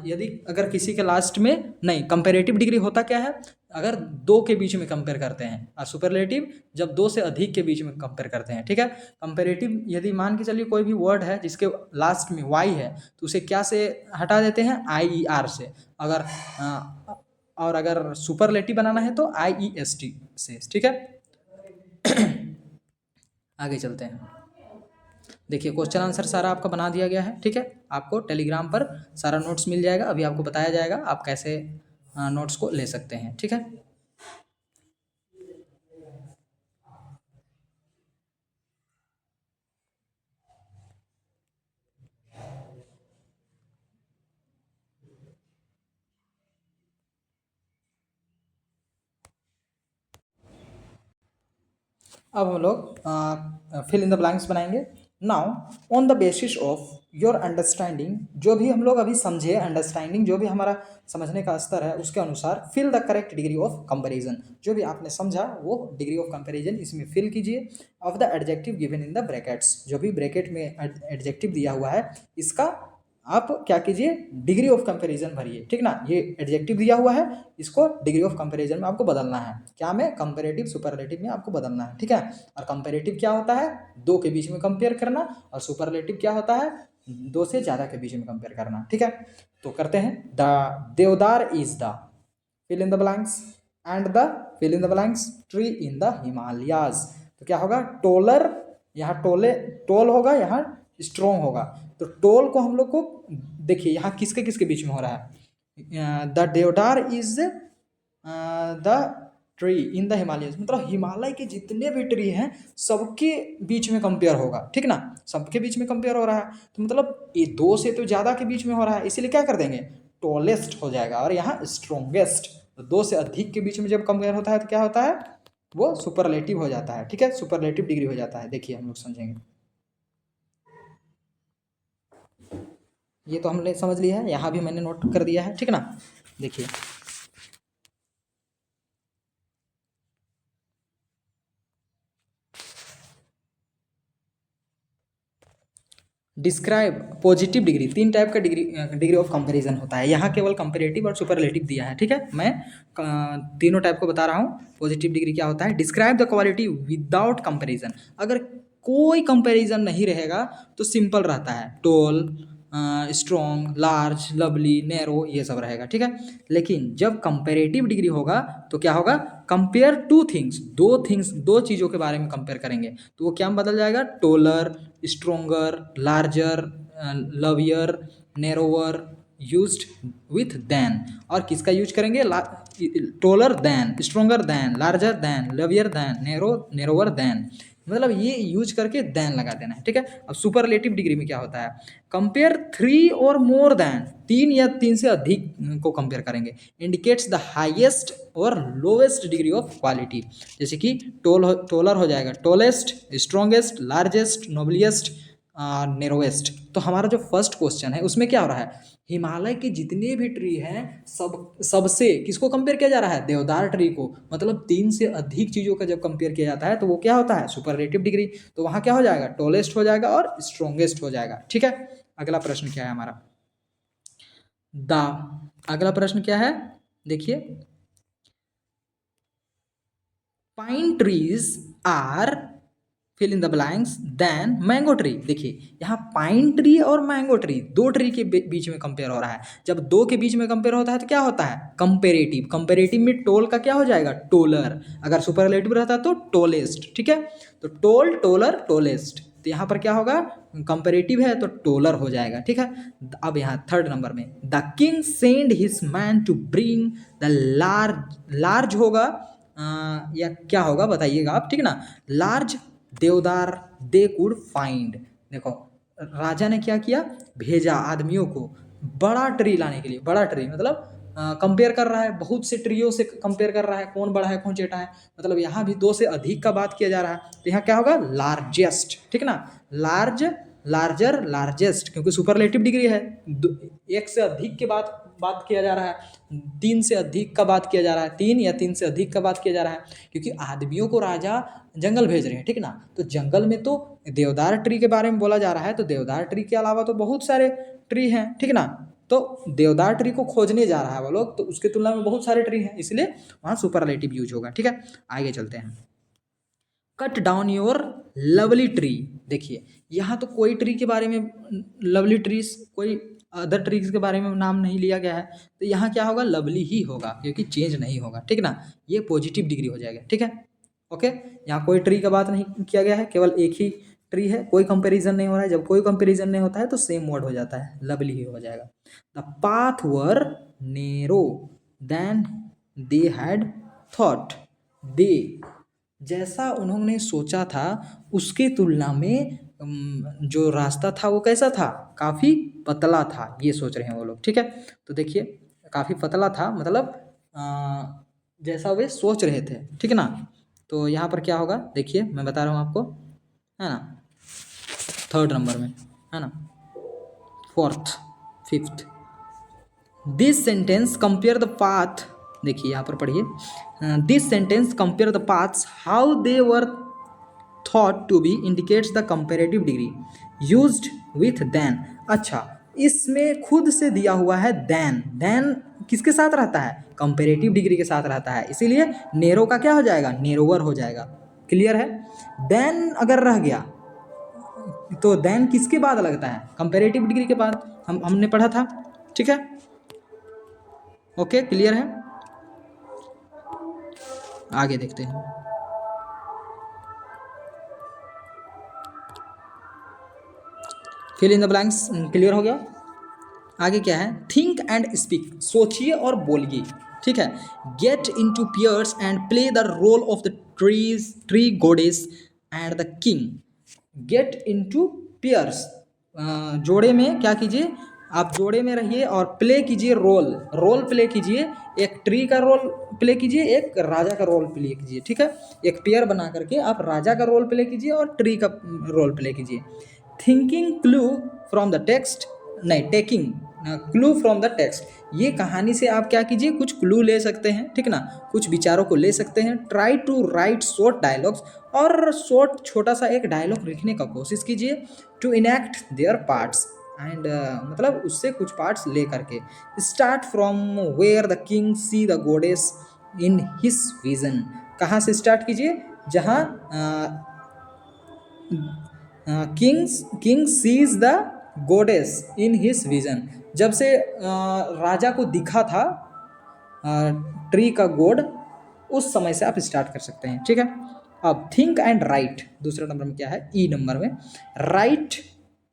यदि अगर किसी के लास्ट में, नहीं, कंपेरेटिव डिग्री होता क्या है? अगर दो के बीच में कंपेयर करते हैं, और सुपरलेटिव जब दो से अधिक के बीच में कंपेयर करते हैं, ठीक है। कंपेरेटिव, यदि मान के चलिए कोई भी वर्ड है जिसके लास्ट में वाई है तो उसे क्या से हटा देते हैं? आई ई आर से। अगर और अगर सुपरलेटिव बनाना है तो आई ई एस टी से, ठीक है। आगे चलते हैं। देखिए, क्वेश्चन आंसर सारा आपका बना दिया गया है, ठीक है। आपको टेलीग्राम पर सारा नोट्स मिल जाएगा, अभी आपको बताया जाएगा आप कैसे नोट्स को ले सकते हैं, ठीक है। अब हम लोग फिल इन द ब्लैंक्स बनाएंगे। Now on the basis of your understanding, जो भी हम लोग अभी समझे, अंडरस्टैंडिंग जो भी हमारा समझने का स्तर है उसके अनुसार fill the correct degree of comparison, जो भी आपने समझा वो डिग्री ऑफ कंपैरिजन इसमें फिल कीजिए। Of the adjective given in the brackets, जो भी ब्रैकेट में एडजेक्टिव दिया हुआ है इसका आप क्या कीजिए, डिग्री ऑफ कंपैरिजन भरिए, ठीक ना। ये एडजेक्टिव दिया हुआ है, इसको डिग्री ऑफ कंपैरिजन में आपको बदलना है। क्या में? कंपैरेटिव सुपरलेटिव में आपको बदलना है, ठीक है। और कंपैरेटिव क्या होता है? दो के बीच में कंपेयर करना, और सुपरलेटिव क्या होता है? दो से ज़्यादा के बीच में कंपेयर करना, ठीक है। तो करते हैं। The deodar is the fill in the blanks and the fill in the blanks tree in the Himalayas. तो क्या होगा? टोलर, यहाँ टोल होगा, यहाँ स्ट्रोंग होगा। तो टोल को हम लोग को देखिए यहाँ किसके किसके बीच में हो रहा है? The deodar is the tree in the Himalayas, मतलब हिमालय के जितने भी ट्री हैं सबके बीच में कंपेयर होगा, ठीक ना। सबके बीच में कंपेयर हो रहा है, तो मतलब ये दो से तो ज़्यादा के बीच में हो रहा है, इसीलिए क्या कर देंगे? टॉलेस्ट हो जाएगा। और यहाँ स्ट्रोंगेस्ट, तो दो से अधिक के बीच में जब कंपेयर होता है तो क्या होता है? वो सुपरलेटिव हो जाता है, ठीक है। सुपरलेटिव डिग्री हो जाता है। देखिए हम लोग समझेंगे। ये तो हमने समझ लिया है, यहाँ भी मैंने नोट कर दिया है, ठीक ना। देखिए डिस्क्राइब पॉजिटिव डिग्री, तीन टाइप का डिग्री ऑफ कंपैरिजन होता है। यहाँ केवल कंपैरेटिव और सुपरलेटिव दिया है, ठीक है। मैं तीनों टाइप को बता रहा हूँ। पॉजिटिव डिग्री क्या होता है? Describe the quality without comparison, अगर कोई कंपैरिजन नहीं रहेगा तो सिंपल रहता है। Toll, strong, large, lovely, narrow, ये सब रहेगा, ठीक है। लेकिन जब कंपैरेटिव डिग्री होगा तो क्या होगा? कंपेयर टू थिंग्स, दो चीज़ों के बारे में कंपेयर करेंगे, तो वो क्या बदल जाएगा? Taller, stronger, larger, lovelier, narrower used with than. और किसका यूज करेंगे? Taller than, stronger than, larger than, lovelier than, narrower than, मतलब ये यूज करके देन लगा देना है, ठीक है। अब सुपरलेटिव डिग्री में क्या होता है? कंपेयर थ्री और मोर देन, तीन या तीन से अधिक को कंपेयर करेंगे। इंडिकेट्स द हाईएस्ट और लोवेस्ट डिग्री ऑफ क्वालिटी, जैसे कि टोलर हो जाएगा टोलेस्ट, स्ट्रॉन्गेस्ट, लार्जेस्ट, नोबलिएस्ट, नेरोवेस्ट। तो हमारा जो फर्स्ट क्वेश्चन है उसमें क्या हो रहा है? हिमालय के जितने भी ट्री हैं सबसे किसको कंपेयर किया जा रहा है? देवदार ट्री को। मतलब तीन से अधिक चीज़ों का जब कंपेयर किया जाता है तो वो क्या होता है? Superlative degree. तो वहाँ क्या हो जाएगा? टॉलेस्ट हो जाएगा और स्ट्रॉन्गेस्ट हो जाएगा, ठीक है। अगला प्रश्न क्या है हमारा? अगला प्रश्न क्या है? देखिए, pine trees are fill in the blanks than mango tree. देखिए यहाँ पाइन ट्री और मैंगो ट्री, दो ट्री के बीच में कंपेयर हो रहा है। जब दो के बीच में कंपेयर होता है तो क्या होता है? कंपेरेटिव। कंपेरेटिव में टोल का क्या हो जाएगा? टोलर। अगर सुपरलेटिव रहता तो टोलेस्ट, ठीक है। तो टोल, टोलर, टोलेस्ट। तो यहाँ पर क्या होगा? कंपेरेटिव है तो टोलर हो जाएगा, ठीक है। अब यहाँ थर्ड नंबर में, the king send his man to bring the large होगा या क्या होगा बताइएगा आप, ठीक ना। लार्ज देवदार दे कुड फाइंड। देखो राजा ने क्या किया? भेजा आदमियों को बड़ा ट्री लाने के लिए। बड़ा ट्री मतलब कंपेयर कर रहा है, बहुत से ट्रियों से कंपेयर कर रहा है, कौन बड़ा है कौन छोटा है। मतलब यहाँ भी दो से अधिक का बात किया जा रहा है, तो यहाँ क्या होगा? लार्जेस्ट, ठीक ना। लार्ज, लार्जर, लार्जेस्ट, क्योंकि सुपरलेटिव डिग्री है। एक से अधिक के बात किया जा रहा है, तीन से अधिक का बात किया जा रहा है, तीन या तीन से अधिक का बात किया जा रहा है, क्योंकि आदमियों को राजा जंगल भेज रहे हैं, ठीक ना। तो जंगल में तो देवदार ट्री के बारे में बोला जा रहा है, तो देवदार ट्री के अलावा तो बहुत सारे ट्री हैं, ठीक ना। तो देवदार ट्री को खोजने जा रहा है वो लोग, तो उसके तुलना में बहुत सारे ट्री हैं, इसलिए वहाँ सुपरलेटिव यूज होगा, ठीक है। आगे चलते हैं। Cut down your lovely tree. देखिए यहाँ तो कोई ट्री के बारे में, लवली ट्रीज, कोई अदर ट्रीज के बारे में नाम नहीं लिया गया है, तो यहाँ क्या होगा? लवली ही होगा, क्योंकि चेंज नहीं होगा, ठीक ना। ये पॉजिटिव डिग्री हो जाएगा, ठीक है। ओके, यहाँ कोई ट्री का बात नहीं किया गया है, केवल एक ही ट्री है, कोई कंपैरिजन नहीं हो रहा है। जब कोई कंपैरिजन नहीं होता है तो सेम वर्ड हो जाता है, लवली ही हो जाएगा। The path were narrow than they had thought. They, जैसा उन्होंने सोचा था उसके तुलना में जो रास्ता था वो कैसा था? काफ़ी पतला था, ये सोच रहे हैं वो लोग, ठीक है। तो देखिए काफ़ी पतला था, मतलब जैसा वे सोच रहे थे, ठीक ना। तो यहाँ पर क्या होगा देखिए, मैं बता रहा हूँ आपको, है ना, 3rd नंबर में, है ना, 4th, 5th। This sentence compare the path, देखिए यहाँ पर पढ़िए, this sentence compare the paths how they were thought to be indicates the comparative degree used with than. अच्छा, इसमें खुद से दिया हुआ है देन, देन किसके साथ रहता है, कंपेरेटिव डिग्री के साथ रहता है, इसीलिए नेरो का क्या हो जाएगा, नेरोवर हो जाएगा। क्लियर है। देन अगर रह गया तो देन किसके बाद लगता है, कंपेरेटिव डिग्री के बाद, हमने पढ़ा था, ठीक है। ओके, क्लियर है। आगे देखते हैं। Fill in the blanks clear हो गया। आगे क्या है, थिंक एंड स्पीक, सोचिए और बोलिए, ठीक है। Get in to pairs and play the role of the tree goddess and the king. Get in to pairs, जोड़े में क्या कीजिए, आप जोड़े में रहिए और प्ले कीजिए रोल प्ले कीजिए, एक ट्री का रोल प्ले कीजिए, एक राजा का रोल प्ले कीजिए, ठीक है। एक पेयर बना करके आप राजा का रोल प्ले कीजिए और ट्री का रोल प्ले कीजिए। Thinking clue from the text, नहीं, taking clue from the text, ये कहानी से आप क्या कीजिए, कुछ क्लू ले सकते हैं, ठीक ना, कुछ विचारों को ले सकते हैं। Try to write short dialogues, और शॉर्ट छोटा सा एक डायलॉग लिखने का कोशिश कीजिए। To enact their parts and, मतलब उससे कुछ पार्ट्स ले करके। Start from where the king see the goddess in his vision, कहाँ से स्टार्ट कीजिए, जहाँ king sees the goddess in his vision, जब से राजा को दिखा था ट्री का गॉड, उस समय से आप स्टार्ट कर सकते हैं, ठीक है। अब थिंक एंड राइट, दूसरे नंबर में क्या है, ई नंबर में, write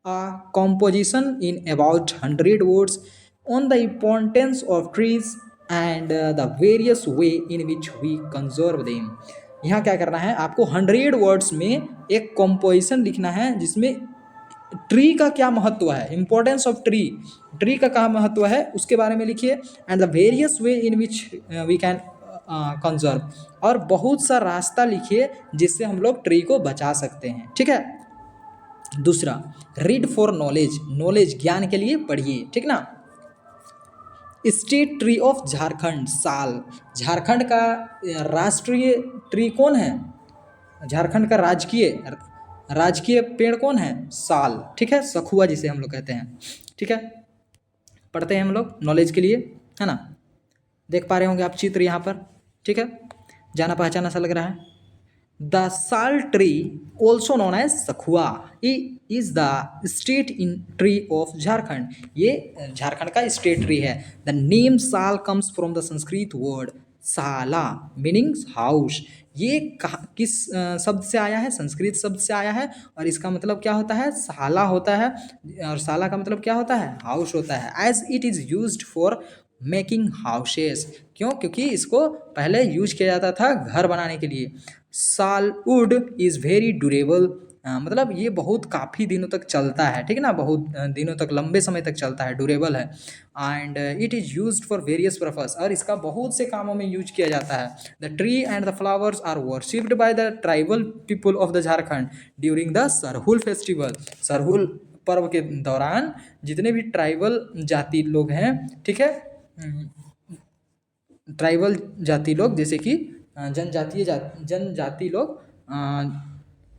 a composition in about 100 words on the importance of trees and the various way in which we conserve them. यहाँ क्या करना है आपको, 100 वर्ड्स में एक कॉम्पोजिशन लिखना है जिसमें ट्री का क्या महत्व है, इंपॉर्टेंस ऑफ ट्री का क्या महत्व है उसके बारे में लिखिए। And the various way in which we can conserve, और बहुत सा रास्ता लिखिए जिससे हम लोग ट्री को बचा सकते हैं, ठीक है। दूसरा, रीड फॉर नॉलेज, नॉलेज ज्ञान के लिए पढ़िए, ठीक ना। स्टेट ट्री ऑफ झारखंड, साल, झारखंड का राष्ट्रीय ट्री कौन है, झारखंड का राजकीय पेड़ कौन है, साल, ठीक है, सखुआ जिसे हम लोग कहते हैं, ठीक है। पढ़ते हैं हम लोग नॉलेज के लिए, है ना। देख पा रहे होंगे आप चित्र यहाँ पर, ठीक है, जाना पहचाना सा लग रहा है। द साल ट्री ऑल्सो नोन एज सखुआ is the state in tree of Jharkhand, ये झारखंड का स्टेट ट्री है। द नेम साल comes from the Sanskrit word साला मीनिंग्स हाउस, ये किस शब्द से आया है, संस्कृत शब्द से आया है, और इसका मतलब क्या होता है, साला होता है, और साला का मतलब क्या होता है, हाउस होता है। As it is used for making houses, क्यों, क्योंकि इसको पहले यूज किया जाता था घर बनाने के लिए। सालवुड इज़ वेरी ड्यूरेबल, मतलब ये बहुत काफ़ी दिनों तक चलता है, ठीक है ना, बहुत दिनों तक, लंबे समय तक चलता है, ड्यूरेबल है। And it is used for various purpose, और इसका बहुत से कामों में यूज किया जाता है। The tree and the flowers are worshipped by the tribal people of the Jharkhand during the Sarhul festival, Sarhul पर्व के दौरान जितने भी ट्राइबल जाति लोग हैं, ठीक है, ट्राइबल जाति लोग जैसे कि जनजाति लोग,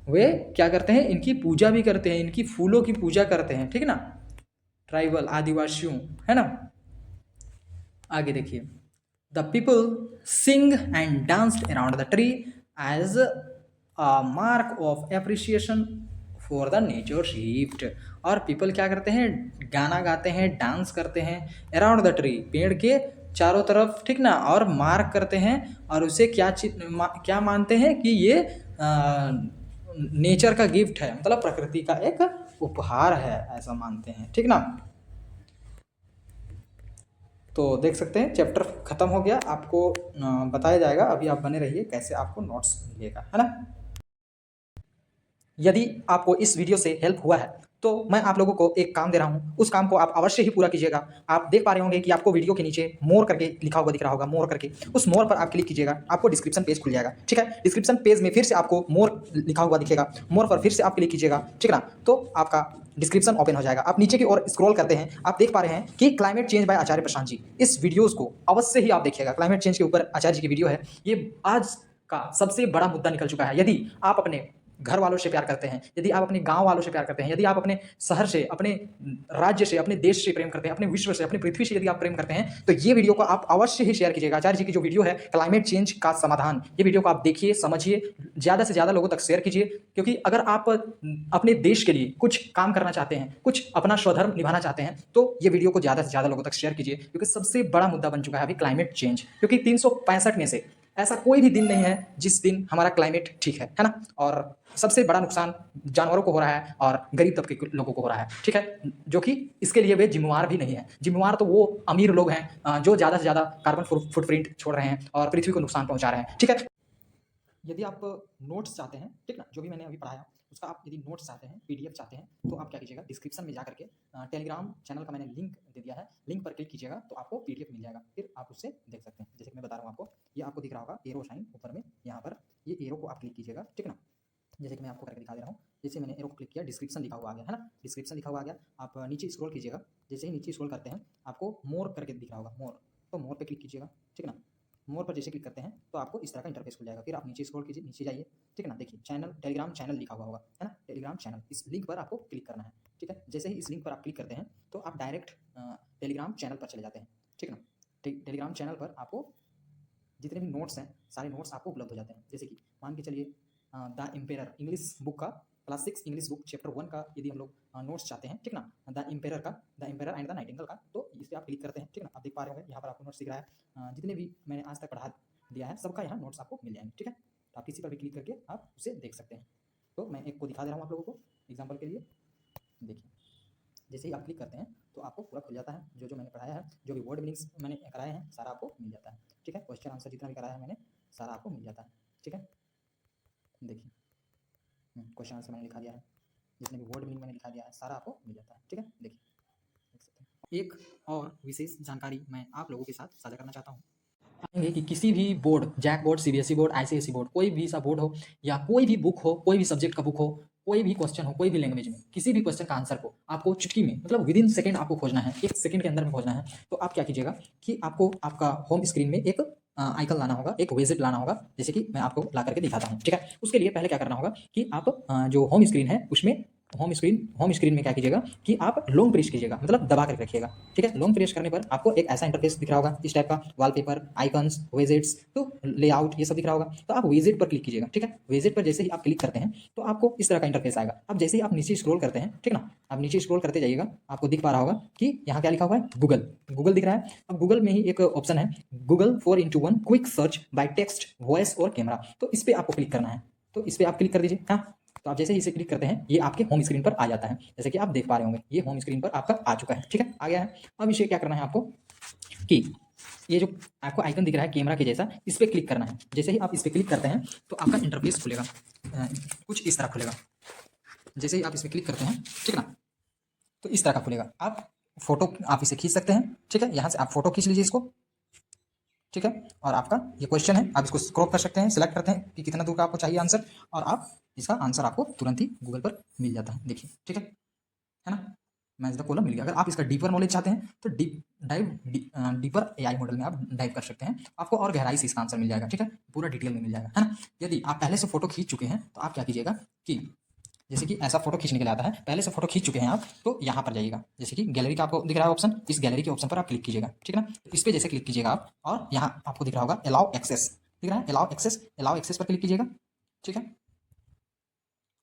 वे क्या करते हैं, इनकी पूजा भी करते हैं, इनकी फूलों की पूजा करते हैं, ठीक है ना, ट्राइबल आदिवासियों, है ना। आगे देखिए, the people sing and danced around the tree as a mark of appreciation for the nature gift, और पीपल क्या करते हैं, गाना गाते हैं, डांस करते हैं अराउंड द ट्री, पेड़ के चारों तरफ, ठीक ना, और मार्क करते हैं, और उसे क्या मानते हैं कि ये नेचर का गिफ्ट है, मतलब प्रकृति का एक उपहार है, ऐसा मानते हैं, ठीक ना। तो देख सकते हैं चैप्टर खत्म हो गया, आपको बताया जाएगा, अभी आप बने रहिए कैसे आपको नोट्स मिलेगा, है ना। यदि आपको इस वीडियो से हेल्प हुआ है तो तो मैं आप लोगों को एक काम दे रहा हूँ, उस काम को आप अवश्य ही पूरा कीजिएगा। आप देख पा रहे होंगे कि आपको वीडियो के नीचे मोर करके लिखा हुआ दिख रहा होगा, मोर करके। उस मोर पर आप क्लिक कीजिएगा, आपको डिस्क्रिप्शन पेज खुल जाएगा, ठीक है। डिस्क्रिप्शन पेज में फिर से आपको मोर लिखा हुआ दिखेगा, मोर पर फिर से आप क्लिक कीजिएगा, ठीक है ना। तो आपका डिस्क्रिप्शन ओपन हो जाएगा। आप नीचे की ओर स्क्रॉल करते हैं, आप देख पा रहे हैं कि क्लाइमेट चेंज बाय आचार्य प्रशांत जी। इस वीडियोस को अवश्य ही आप देखिएगा। क्लाइमेट चेंज के ऊपर आचार्य जी की वीडियो है। ये आज का सबसे बड़ा मुद्दा निकल चुका है। यदि आप अपने घर वालों से प्यार करते हैं, यदि आप अपने गांव वालों से प्यार करते हैं, यदि आप अपने शहर से, अपने राज्य से, अपने देश से प्रेम करते हैं, अपने विश्व से, अपनी पृथ्वी से यदि आप प्रेम करते हैं, तो ये वीडियो को आप अवश्य ही शेयर कीजिएगा। आचार्य जी की जो वीडियो है क्लाइमेट चेंज का समाधान, ये वीडियो को आप देखिए, समझिए, ज़्यादा से ज़्यादा लोगों तक शेयर कीजिए। क्योंकि अगर आप अपने देश के लिए कुछ काम करना चाहते हैं, कुछ अपना स्वधर्म निभाना चाहते हैं, तो ये वीडियो को ज़्यादा से ज़्यादा लोगों तक शेयर कीजिए। क्योंकि सबसे बड़ा मुद्दा बन चुका है अभी क्लाइमेट चेंज। क्योंकि 365 में से ऐसा कोई भी दिन नहीं है जिस दिन हमारा क्लाइमेट ठीक है ना। और सबसे बड़ा नुकसान जानवरों को हो रहा है और गरीब तबके के लोगों को हो रहा है, ठीक है। जो कि इसके लिए वे जिम्मेवार भी नहीं है। जिम्मेवार तो वो अमीर लोग हैं जो ज़्यादा से ज़्यादा कार्बन फुटप्रिंट छोड़ रहे हैं और पृथ्वी को नुकसान पहुंचा रहे हैं, ठीक है। यदि आप नोट्स चाहते हैं, ठीक ना, जो भी मैंने अभी पढ़ाया उसका आप यदि नोट्स चाहते हैं, पीडीएफ चाहते हैं, तो आप क्या कीजिएगा, डिस्क्रिप्शन में जा करके टेलीग्राम चैनल का मैंने लिंक दे दिया है, लिंक पर क्लिक कीजिएगा तो आपको पीडीएफ मिल जाएगा, फिर आप उससे देख सकते हैं। जैसे कि मैं बता रहा हूँ आपको, ये आपको दिख रहा होगा एरो साइन ऊपर में, यहाँ पर ये एरो को आप क्लिक कीजिएगा, ठीक ना। जैसे कि मैं आपको करके दिखा दे रहा हूँ। जैसे मैंने एरो को क्लिक किया, डिस्क्रिप्शन लिखा हुआ आ गया है ना, डिस्क्रिप्शन लिखा हुआ आ गया। आप नीचे स्क्रॉल कीजिएगा, जैसे ही नीचे स्क्रॉल करते हैं आपको मोर करके दिख रहा होगा, मोर, तो मोर पे क्लिक कीजिएगा, ठीक है ना। मोर पर जैसे क्लिक करते हैं तो आपको इस तरह का इंटरफेस खुल जाएगा। फिर आप नीचे स्क्रॉल कीजिए, नीचे जाइए, ठीक है ना। देखिए चैनल, टेलीग्राम चैनल लिखा हुआ होगा, है ना, टेलीग्राम चैनल, इस लिंक पर आपको क्लिक करना है, ठीक है। जैसे ही इस लिंक पर आप क्लिक करते हैं तो आप डायरेक्ट टेलीग्राम चैनल पर चले जाते हैं, ठीक है ना। टेलीग्राम चैनल पर आपको जितने भी नोट्स हैं, सारे नोट्स आपको उपलब्ध हो जाते हैं। जैसे कि मान के चलिए द एम्पेयर इंग्लिश बुक का, क्लास 6 इंग्लिश बुक चैप्टर 1 का यदि हम लोग नोट्स चाहते हैं, ठीक ना, द एम्पेयर का, the ampere and the Nightingale का, तो इस पर आप क्लिक करते हैं, ठीक ना। आप देख पा रहे होंगे यहाँ पर आपको नोट्स दिख रहा है। जितने भी मैंने आज तक पढ़ा दिया है सबका यहाँ नोट्स आपको मिल जाएंगे, ठीक है। तो आप किसी पर भी क्लिक करके आप उसे देख सकते हैं। तो मैं एक को दिखा दे रहा हूँ आप लोगों को एग्जाम्पल के लिए। देखिए जैसे ही आप क्लिक करते हैं तो आपको पूरा खुल जाता है, जो जो मैंने पढ़ाया है, जो भी वर्ड मीनिंग्स मैंने कराए हैं सारा आपको मिल जाता है, ठीक है। क्वेश्चन आंसर जितना भी कराया है मैंने सारा आपको मिल जाता है, ठीक है। देखिए क्वेश्चन आंसर मैंने लिखा दिया है, जितने भी वर्ड मीनिंग मैंने लिखा दिया है सारा आपको मिल जाता है, ठीक है। देखिए देख सकते हैं। एक और विशेष जानकारी मैं आप लोगों के साथ साझा करना चाहता हूँ। पाएंगे कि किसी भी board, JAC board, CBSE board, ICSE board, कोई भी सा बोर्ड हो या कोई भी बुक हो, कोई भी सब्जेक्ट का बुक हो, कोई भी क्वेश्चन हो, कोई भी लैंग्वेज में, किसी भी क्वेश्चन का आंसर को आपको चुटकी में, मतलब विद इन सेकंड आपको खोजना है, एक सेकंड के अंदर में खोजना है। तो आप क्या कीजिएगा कि आपको आपका होम स्क्रीन में एक आइकन लाना होगा, एक विजिट लाना होगा, जैसे कि मैं आपको ला करके दिखाता हूँ, ठीक है। उसके लिए पहले क्या करना होगा कि आप जो होम स्क्रीन है उसमें होम स्क्रीन में क्या कीजिएगा कि आप लॉन्ग प्रेस कीजिएगा, मतलब दबा करके रखिएगा, ठीक है। लॉन्ग प्रेस करने पर आपको एक ऐसा इंटरफेस दिख रहा होगा, इस टाइप का, वॉलपेपर, आइकन्स, विजेट्स, तो लेआउट, ये सब दिख रहा होगा। तो आप विजेट पर क्लिक कीजिएगा, ठीक है। विजेट पर जैसे ही आप क्लिक करते हैं तो आपको इस तरह का इंटरफेस आएगा। अब जैसे ही आप नीचे स्क्रॉल करते हैं, ठीक ना, आप नीचे स्क्रॉल करते जाइएगा, आपको दिख पा रहा होगा कि यहाँ क्या लिखा हुआ है, गूगल, गूगल दिख रहा है। अब गूगल में ही एक ऑप्शन है, Google 4x1 quick search by text, voice और कैमरा, तो इस पर आपको क्लिक करना है। तो इस पर आप क्लिक कर दीजिए, हाँ। तो आप जैसे ही इसे क्लिक करते हैं ये आपके होम स्क्रीन पर आ जाता है, जैसे कि आप देख पा रहे होंगे ये होम स्क्रीन पर आपका आ चुका है, ठीक है, आ गया है। अब इसे क्या करना है आपको कि ये जो आपको आइकन दिख रहा है कैमरा के जैसा, इस पर क्लिक करना है। जैसे ही आप इस पर क्लिक करते हैं तो आपका इंटरफेस खुलेगा, कुछ इस तरह खुलेगा। जैसे ही आप इस पर क्लिक करते हैं, ठीक है ना, तो इस तरह का खुलेगा। आप फोटो आप इसे खींच सकते हैं, ठीक है, यहाँ से आप फोटो खींच लीजिए इसको, ठीक है। और आपका ये क्वेश्चन है, आप इसको क्रॉप कर सकते हैं, सिलेक्ट करते हैं कि कितना दूर का आपको चाहिए आंसर, और आप इसका आंसर आपको तुरंत ही गूगल पर मिल जाता है। देखिए, ठीक है ना, मैच द कॉलम मिल गया। अगर आप इसका डीपर नॉलेज चाहते हैं तो डीपर एआई मॉडल में आप डाइव कर सकते हैं, आपको और गहराई से इसका आंसर मिल जाएगा, ठीक है, पूरा डिटेल में मिल जाएगा, है ना। यदि आप पहले से फोटो खींच चुके हैं तो आप क्या कीजिएगा कि जैसे कि ऐसा फोटो खींचने के लिए आता है, पहले से फोटो खींच चुके हैं आप, तो यहाँ पर जाइएगा, जैसे कि गैलरी का आपको दिख रहा है ऑप्शन, इस गैलरी के ऑप्शन पर आप क्लिक कीजिएगा, ठीक है ना। तो इस पर जैसे क्लिक कीजिएगा आप, और यहाँ आपको दिख रहा होगा अलाउ एक्सेस, दिख रहा है अलाउ एक्सेस पर क्लिक कीजिएगा, ठीक है।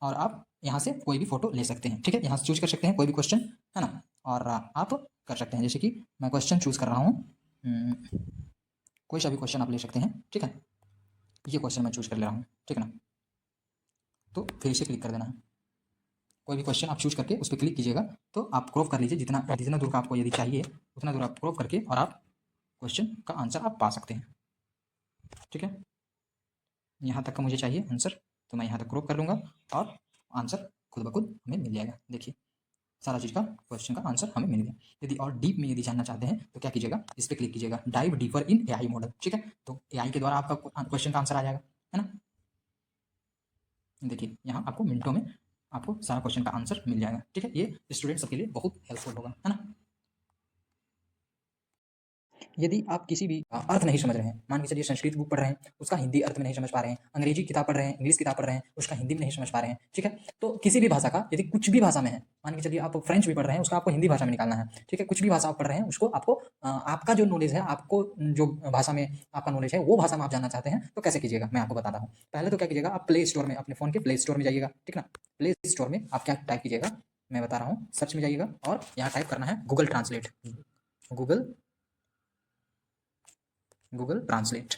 और आप यहाँ से कोई भी फोटो ले सकते हैं, ठीक है, यहाँ से चूज कर सकते हैं कोई भी क्वेश्चन, है ना, और आप कर सकते हैं। जैसे कि मैं क्वेश्चन चूज कर रहा हूँ, कोई सा भी क्वेश्चन आप ले सकते हैं, ठीक है। ये क्वेश्चन मैं चूज कर ले रहा हूँ, ठीक है ना। तो फिर इसे क्लिक कर देना है, कोई भी क्वेश्चन आप चूज करके उस पर क्लिक कीजिएगा, तो आप क्रॉप कर लीजिए, जितना जितना दूर का आपको यदि चाहिए उतना दूर आप क्रॉप करके, और आप क्वेश्चन का आंसर आप पा सकते हैं, ठीक है। यहाँ तक का मुझे चाहिए आंसर, तो मैं यहाँ तक क्रॉप कर लूँगा और आंसर खुद ब खुद हमें मिल जाएगा। देखिए सारा चीज़ का क्वेश्चन का आंसर हमें मिल गया। यदि और डीप में यदि जानना चाहते हैं तो क्या कीजिएगा, इस पर क्लिक कीजिएगा, dive deeper in AI model. ठीक है, तो एआई के द्वारा आपका क्वेश्चन का आंसर आ जाएगा, है ना। देखिए यहाँ आपको मिनटों में आपको सारा क्वेश्चन का आंसर मिल जाएगा। ठीक है, ये स्टूडेंट सबके लिए बहुत हेल्पफुल होगा, है ना। यदि आप किसी भी अर्थ नहीं समझ रहे हैं, मान के चलिए संस्कृत बुक पढ़ रहे हैं, उसका हिंदी अर्थ में नहीं समझ पा रहे हैं, अंग्रेजी किताब पढ़ रहे हैं, इंग्लिश किताब पढ़ रहे हैं, उसका हिंदी में नहीं समझ पा रहे हैं, ठीक है, तो किसी भी भाषा का यदि कुछ भी भाषा में है, मान के चलिए आप फ्रेंच भी पढ़ रहे हैं, उसका आपको हिंदी भाषा में निकालना है, ठीक है, कुछ भी भाषा आप पढ़ रहे हैं उसको आपको आपका जो नॉलेज है, आपको जो भाषा में आपका नॉलेज है वो भाषा में आप जानना चाहते हैं तो कैसे कीजिएगा, मैं आपको बताता हूँ। पहले तो क्या कीजिएगा, आप प्ले स्टोर में, अपने फोन के प्ले स्टोर में जाइएगा, ठीक ना। प्ले स्टोर में आप क्या टाइप कीजिएगा, मैं बता रहा हूँ, सर्च में जाइएगा और यहाँ टाइप करना है गूगल ट्रांसलेट। गूगल ट्रांसलेट,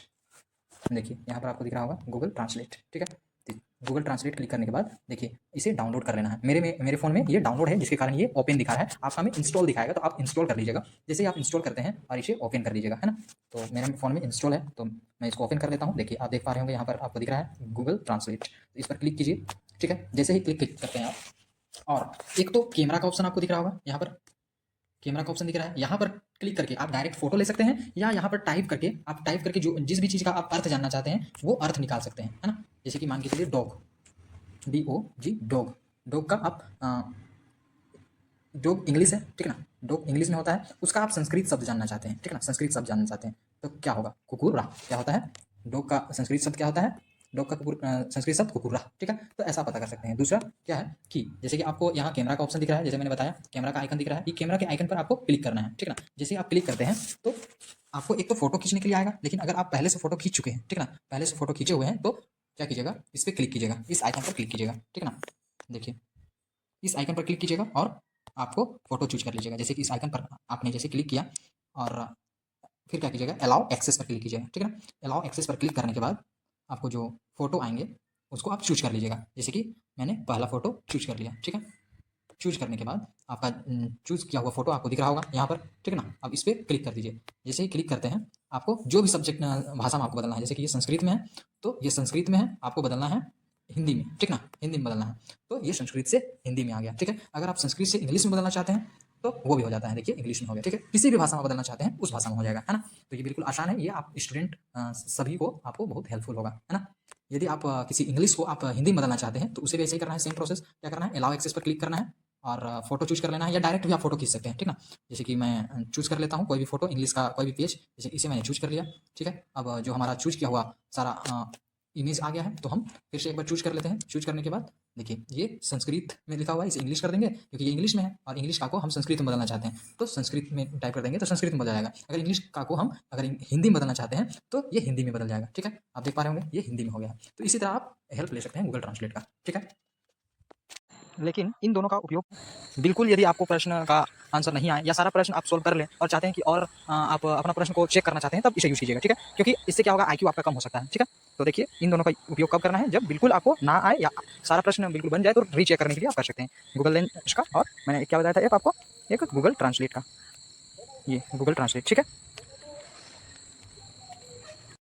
देखिए यहाँ पर आपको दिख रहा होगा गूगल ट्रांसलेट, ठीक है। गूगल ट्रांसलेट क्लिक करने के बाद देखिए इसे डाउनलोड कर लेना है। मेरे फ़ोन में ये डाउनलोड है जिसके कारण ये ओपन दिखा रहा है, आपका में इंस्टॉल दिखाएगा तो आप इंस्टॉल कर लीजिएगा। जैसे ही आप इंस्टॉल करते हैं और इसे ओपन कर लीजिएगा, है ना। तो मेरे फ़ोन में इंस्टॉल है तो मैं इसको ओपन कर लेता हूँ। देखिए आप देख पा रहे होंगे यहाँ पर आपको दिख रहा है गूगल ट्रांसलेट, तो इस पर क्लिक कीजिए, ठीक है। जैसे ही क्लिक करते हैं आप, और एक तो कैमरा का ऑप्शन आपको दिख रहा होगा, यहाँ पर कैमरा का ऑप्शन दिख रहा है, यहाँ पर क्लिक करके आप डायरेक्ट फोटो ले सकते हैं या यहाँ पर टाइप करके जो जिस भी चीज़ का आप अर्थ जानना चाहते हैं वो अर्थ निकाल सकते हैं, है ना। जैसे कि मान के चलिए डॉग, DOG डॉग, डॉग का आप डॉग इंग्लिश है, ठीक है ना, डॉग इंग्लिश में होता है, उसका आप संस्कृत शब्द जानना चाहते हैं, ठीक है ना, संस्कृत शब्द जानना चाहते हैं तो क्या होगा, कुकुरा, क्या होता है, डॉग का संस्कृत शब्द क्या होता है, डॉग का संस्कृत शब्द कुकुरा, ठीक है। तो ऐसा पता कर सकते हैं। दूसरा क्या है कि जैसे कि आपको यहाँ कैमरा का ऑप्शन दिख रहा है, जैसे मैंने बताया कैमरा का आइकन दिख रहा है, ये कैमरा के आइकन पर आपको क्लिक करना है, ठीक है ना। जैसे ही आप क्लिक करते हैं तो आपको एक तो फोटो खींचने के लिए आएगा, लेकिन अगर आप पहले से फोटो खींच चुके हैं, ठीक है ना, पहले से फोटो खींचे हुए हैं तो क्या कीजिएगा, इस पर क्लिक कीजिएगा, इस आइकन पर क्लिक कीजिएगा, ठीक है ना। देखिए इस आइकन पर क्लिक कीजिएगा और आपको फोटो चूज कर लीजिएगा। जैसे कि इस आइकन पर आपने जैसे क्लिक किया और फिर क्या कीजिएगा, अलाउ एक्सेस पर क्लिक कीजिएगा, ठीक है ना। अलाउ एक्सेस पर क्लिक करने के बाद आपको जो फोटो आएंगे उसको आप चूज कर लीजिएगा। जैसे कि मैंने पहला फोटो चूज कर लिया, ठीक है। चूज करने के बाद आपका चूज किया हुआ फोटो आपको दिख रहा होगा यहाँ पर, ठीक है ना। अब इस पर क्लिक कर दीजिए। जैसे ही क्लिक करते हैं आपको जो भी सब्जेक्ट भाषा में आपको बदलना है, जैसे कि ये संस्कृत में है तो ये संस्कृत में है, आपको बदलना है हिंदी में, ठीक ना, हिंदी में बदलना है तो ये संस्कृत से हिंदी में आ गया, ठीक है। अगर आप संस्कृत से इंग्लिश में बदलना चाहते हैं तो वो भी हो जाता है, देखिए इंग्लिश में हो गया, ठीक है। किसी भी भाषा में बदलना चाहते हैं उस भाषा में हो जाएगा, है ना। तो ये बिल्कुल आसान है, ये आप स्टूडेंट सभी को आपको बहुत हेल्पफुल होगा, है ना। यदि आप किसी इंग्लिश को आप हिंदी में बदलना चाहते हैं तो उसे भी ऐसे ही करना है, सेम प्रोसेस। क्या करना है, अलाउ एक्सेस पर क्लिक करना है और फोटो चूज कर लेना है, या डायरेक्ट भी आप फोटो खींच सकते हैं, ठीक ना। जैसे कि मैं चूज कर लेता हूँ कोई भी फोटो, इंग्लिश का कोई भी पेज, जैसे इसे मैंने चूज कर लिया, ठीक है। अब जो हमारा चूज किया हुआ सारा इमेज आ गया है तो हम फिर से एक बार चूज कर लेते हैं। चूज करने के बाद देखिए ये संस्कृत में लिखा हुआ है, इसे इंग्लिश कर देंगे क्योंकि ये इंग्लिश में है, और इंग्लिश का को हम संस्कृत में बदलना चाहते हैं तो संस्कृत में टाइप कर देंगे तो संस्कृत में बदल जाएगा। अगर इंग्लिश का को हम अगर हिंदी में बदलना चाहते हैं तो ये हिंदी में बदल जाएगा, ठीक है। आप देख पा रहे होंगे ये हिंदी में हो गया है। तो इसी तरह आप हेल्प ले सकते हैं गूगल ट्रांसलेट का, ठीक है। लेकिन इन दोनों का उपयोग बिल्कुल, यदि आपको प्रश्न का आंसर नहीं आए या सारा प्रश्न आप सोल्व कर लें और चाहते हैं कि और आप अपना प्रश्न को चेक करना चाहते हैं तब इसे यूज़ कीजिएगा, ठीक है। क्योंकि इससे क्या होगा, आईक्यू आपका कम हो सकता है, ठीक है। तो देखिए इन दोनों का उपयोग कब करना है, जब बिल्कुल आपको ना आए या सारा प्रश्न बिल्कुल बन जाए तो रीचेक करने के लिए आप कर सकते हैं गूगल लेंस का। और मैंने क्या बताया था एक आपको, एक गूगल ट्रांसलेट का, ये गूगल ट्रांसलेट, ठीक है।